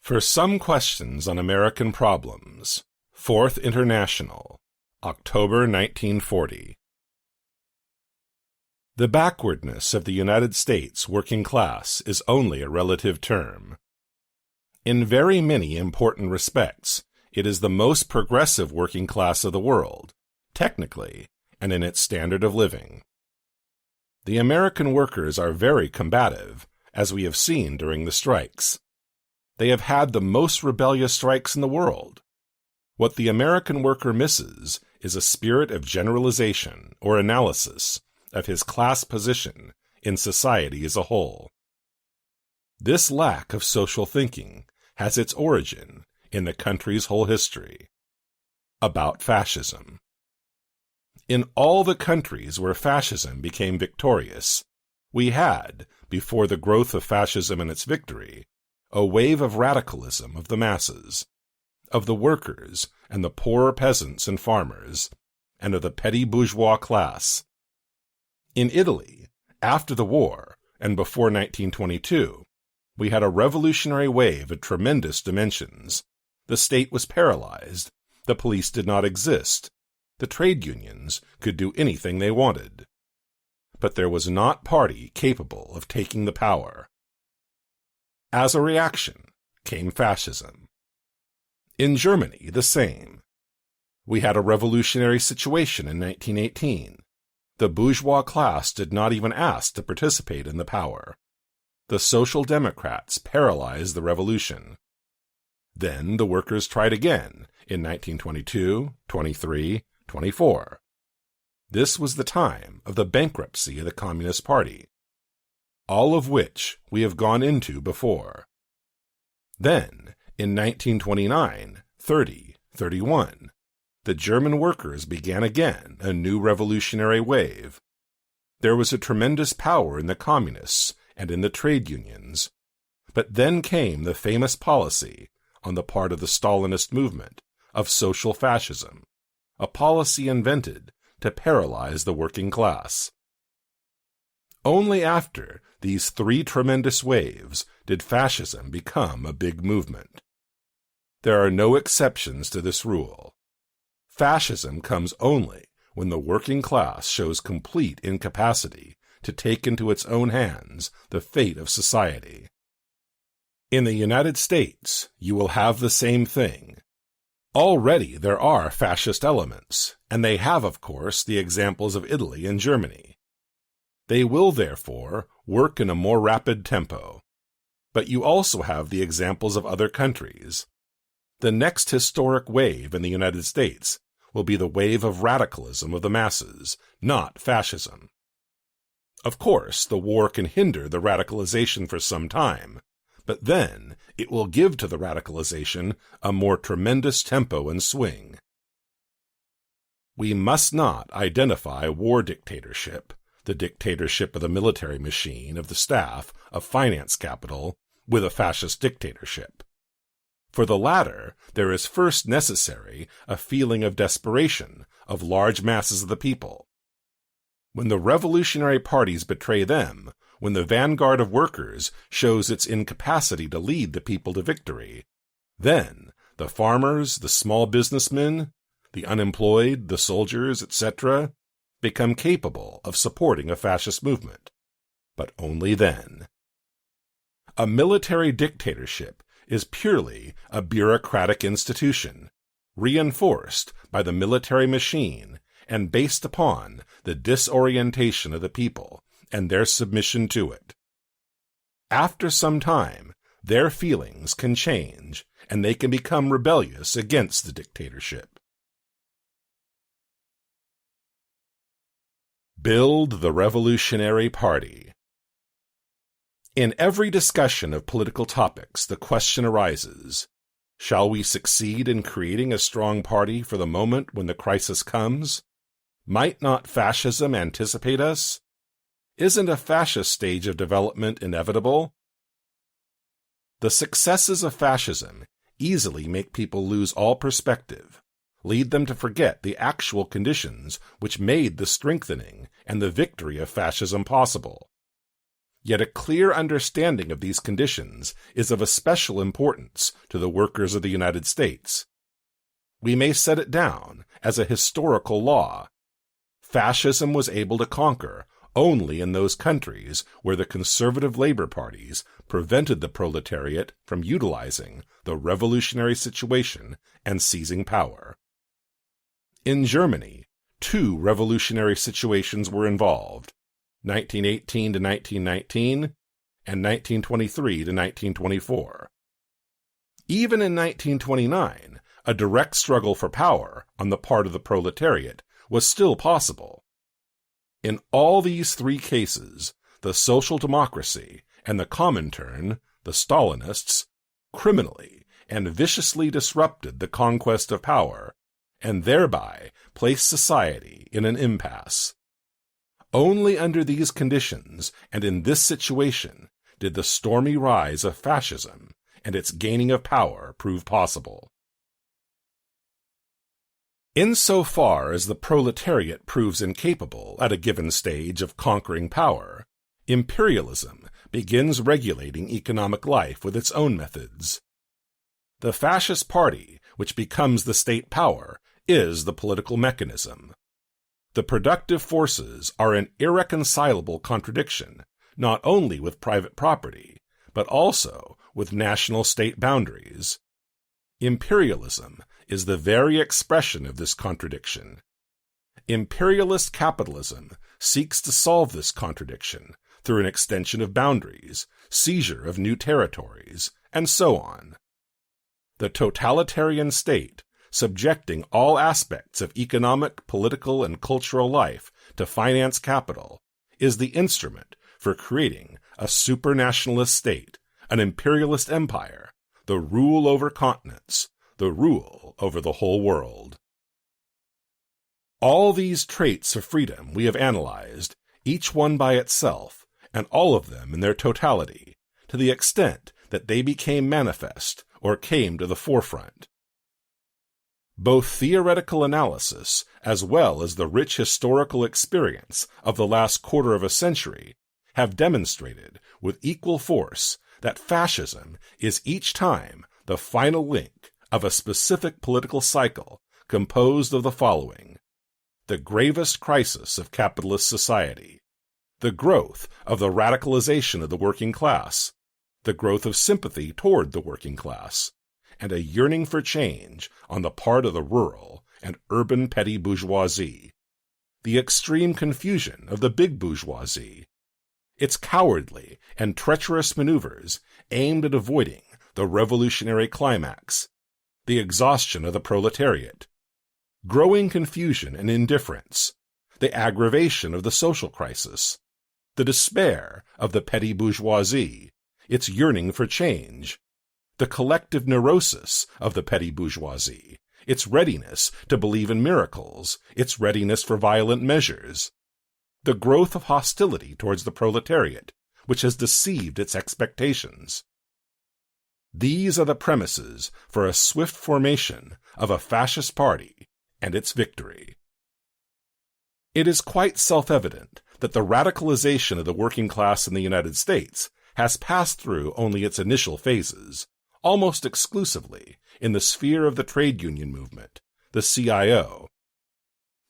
For some questions on American problems, Fourth International, October 1940. The backwardness of the United States working class is only a relative term. In very many important respects, it is the most progressive working class of the world, technically, and in its standard of living. The American workers are very combative, as we have seen during the strikes. They have had the most rebellious strikes in the world. What the American worker misses is a spirit of generalization or analysis of his class position in society as a whole. This lack of social thinking has its origin in the country's whole history. About fascism. In all the countries where fascism became victorious, we had, before the growth of fascism and its victory, a wave of radicalism of the masses, of the workers and the poorer peasants and farmers, and of the petty bourgeois class. In Italy, after the war, and before 1922, we had a revolutionary wave of tremendous dimensions. The state was paralyzed, the police did not exist, the trade unions could do anything they wanted. But there was not party capable of taking the power. As a reaction came fascism. In Germany, the same. We had a revolutionary situation in 1918. The bourgeois class did not even ask to participate in the power. The Social Democrats paralyzed the revolution. Then the workers tried again in 1922, 23, 24. This was the time of the bankruptcy of the Communist Party, all of which we have gone into before. Then, in 1929, 30, 31, the German workers began again a new revolutionary wave. There was a tremendous power in the communists and in the trade unions. But then came the famous policy, on the part of the Stalinist movement, of social fascism, a policy invented to paralyze the working class. Only after these three tremendous waves did fascism become a big movement. There are no exceptions to this rule. Fascism comes only when the working class shows complete incapacity to take into its own hands the fate of society. In the United States, you will have the same thing. Already there are fascist elements, and they have, of course, the examples of Italy and Germany. They will, therefore, work in a more rapid tempo. But you also have the examples of other countries. The next historic wave in the United States will be the wave of radicalism of the masses, not fascism. Of course, the war can hinder the radicalization for some time, but then it will give to the radicalization a more tremendous tempo and swing. We must not identify war dictatorship, the dictatorship of the military machine, of the staff, of finance capital, with a fascist dictatorship. For the latter, there is first necessary a feeling of desperation of large masses of the people. When the revolutionary parties betray them, when the vanguard of workers shows its incapacity to lead the people to victory, then the farmers, the small businessmen, the unemployed, the soldiers, etc., become capable of supporting a fascist movement. But only then. A military dictatorship is purely a bureaucratic institution, reinforced by the military machine and based upon the disorientation of the people and their submission to it. After some time, their feelings can change, and they can become rebellious against the dictatorship. Build the Revolutionary Party. In every discussion of political topics, the question arises, shall we succeed in creating a strong party for the moment when the crisis comes? Might not fascism anticipate us? Isn't a fascist stage of development inevitable? The successes of fascism easily make people lose all perspective, lead them to forget the actual conditions which made the strengthening and the victory of fascism possible. Yet a clear understanding of these conditions is of especial importance to the workers of the United States. We may set it down as a historical law. Fascism was able to conquer only in those countries where the conservative labor parties prevented the proletariat from utilizing the revolutionary situation and seizing power. In Germany, 2 revolutionary situations were involved, 1918 to 1919 and 1923 to 1924. Even in 1929, a direct struggle for power on the part of the proletariat was still possible. In all these 3 cases, the social democracy and the Comintern, the Stalinists, criminally and viciously disrupted the conquest of power, and thereby placed society in an impasse. Only under these conditions and in this situation did the stormy rise of fascism and its gaining of power prove possible. Insofar as the proletariat proves incapable at a given stage of conquering power, imperialism begins regulating economic life with its own methods. The fascist party, which becomes the state power, is the political mechanism. The productive forces are in irreconcilable contradiction, not only with private property, but also with national state boundaries. Imperialism is the very expression of this contradiction. Imperialist capitalism seeks to solve this contradiction through an extension of boundaries, seizure of new territories, and so on. The totalitarian state, subjecting all aspects of economic, political, and cultural life to finance capital, is the instrument for creating a supranationalist state, an imperialist empire, the rule over continents, the rule over the whole world. All these traits of freedom we have analyzed, each one by itself, and all of them in their totality, to the extent that they became manifest or came to the forefront. Both theoretical analysis as well as the rich historical experience of the last quarter of a century have demonstrated with equal force that fascism is each time the final link of a specific political cycle composed of the following: the gravest crisis of capitalist society, the growth of the radicalization of the working class, the growth of sympathy toward the working class, and a yearning for change on the part of the rural and urban petty bourgeoisie, the extreme confusion of the big bourgeoisie, its cowardly and treacherous maneuvers aimed at avoiding the revolutionary climax, the exhaustion of the proletariat, growing confusion and indifference, the aggravation of the social crisis, the despair of the petty bourgeoisie, its yearning for change, the collective neurosis of the petty bourgeoisie, its readiness to believe in miracles, its readiness for violent measures, the growth of hostility towards the proletariat, which has deceived its expectations. These are the premises for a swift formation of a fascist party and its victory. It is quite self-evident that the radicalization of the working class in the United States has passed through only its initial phases, almost exclusively in the sphere of the trade union movement, the CIO.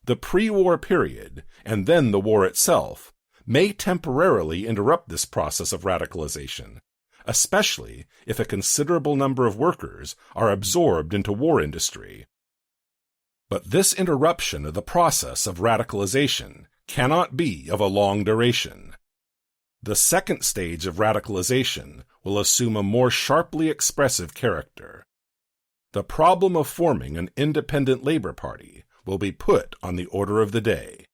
The pre-war period, and then the war itself, may temporarily interrupt this process of radicalization, especially if a considerable number of workers are absorbed into war industry. But this interruption of the process of radicalization cannot be of a long duration. The second stage of radicalization will assume a more sharply expressive character. The problem of forming an independent labor party will be put on the order of the day.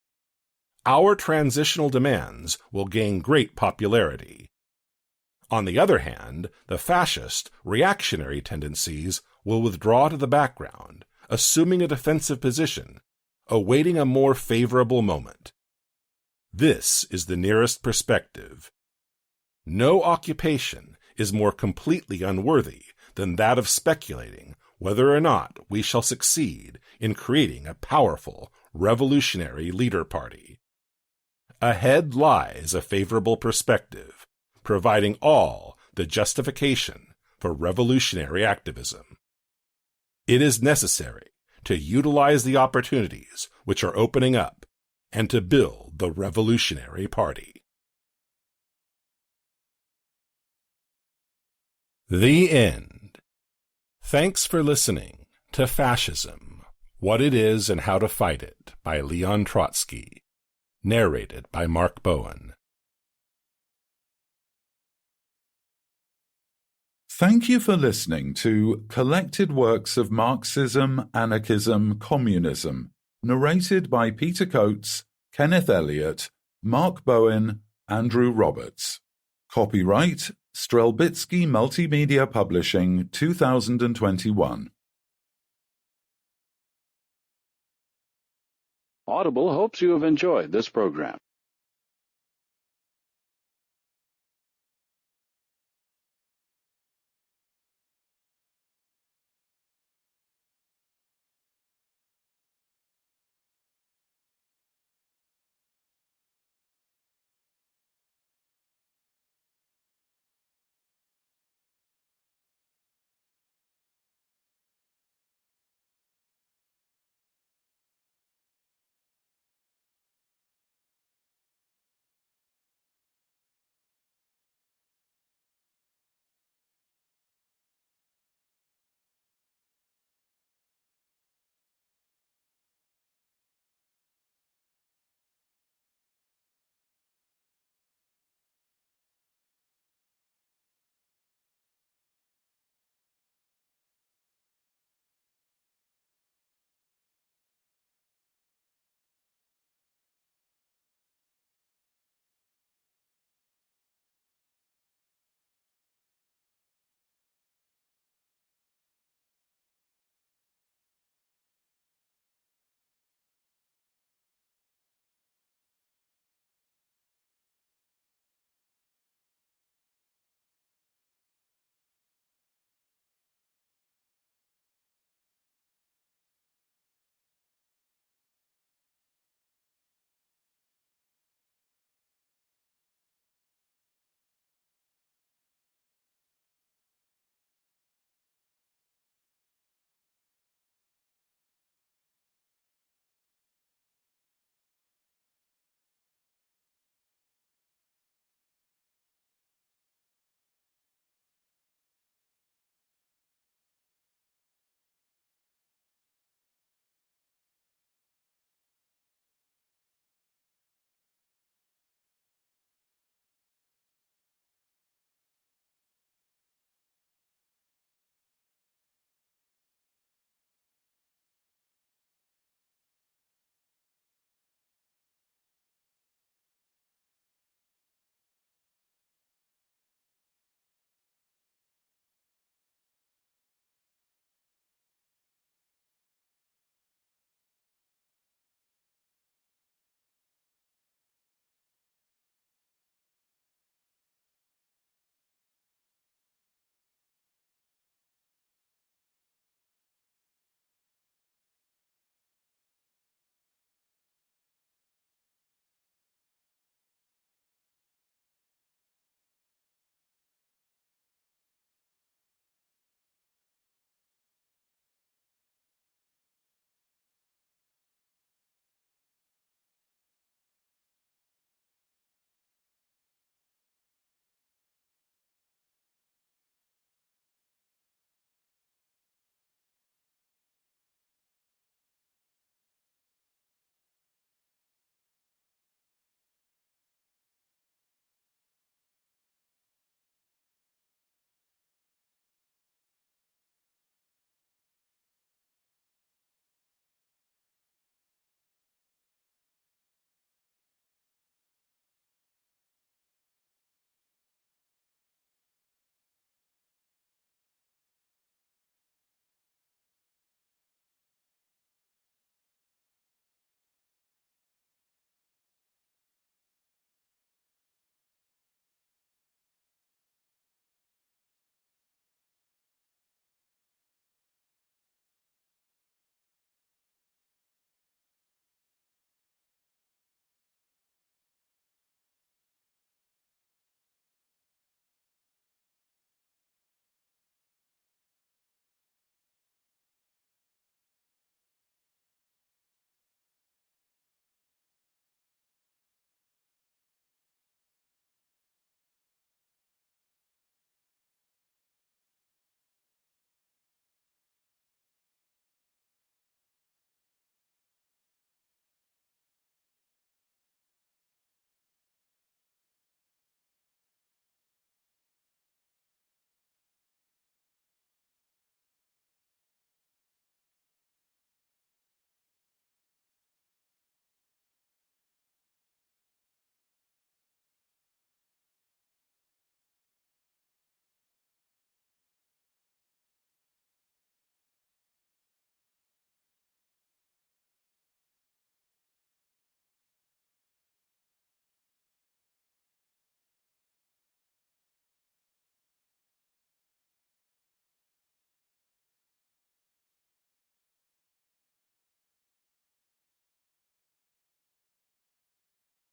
Our transitional demands will gain great popularity. On the other hand, the fascist, reactionary tendencies will withdraw to the background, assuming a defensive position, awaiting a more favorable moment. This is the nearest perspective. No occupation is more completely unworthy than that of speculating whether or not we shall succeed in creating a powerful, revolutionary leader party. Ahead lies a favorable perspective, providing all the justification for revolutionary activism. It is necessary to utilize the opportunities which are opening up and to build the revolutionary party. The End. Thanks for listening to Fascism, What It Is and How to Fight It by Leon Trotsky, narrated by Mark Bowen. Thank you for listening to Collected Works of Marxism, Anarchism, Communism, narrated by Peter Coates, Kenneth Elliott, Mark Bowen, Andrew Roberts. Copyright Strelbitsky Multimedia Publishing 2021. Audible hopes you have enjoyed this program.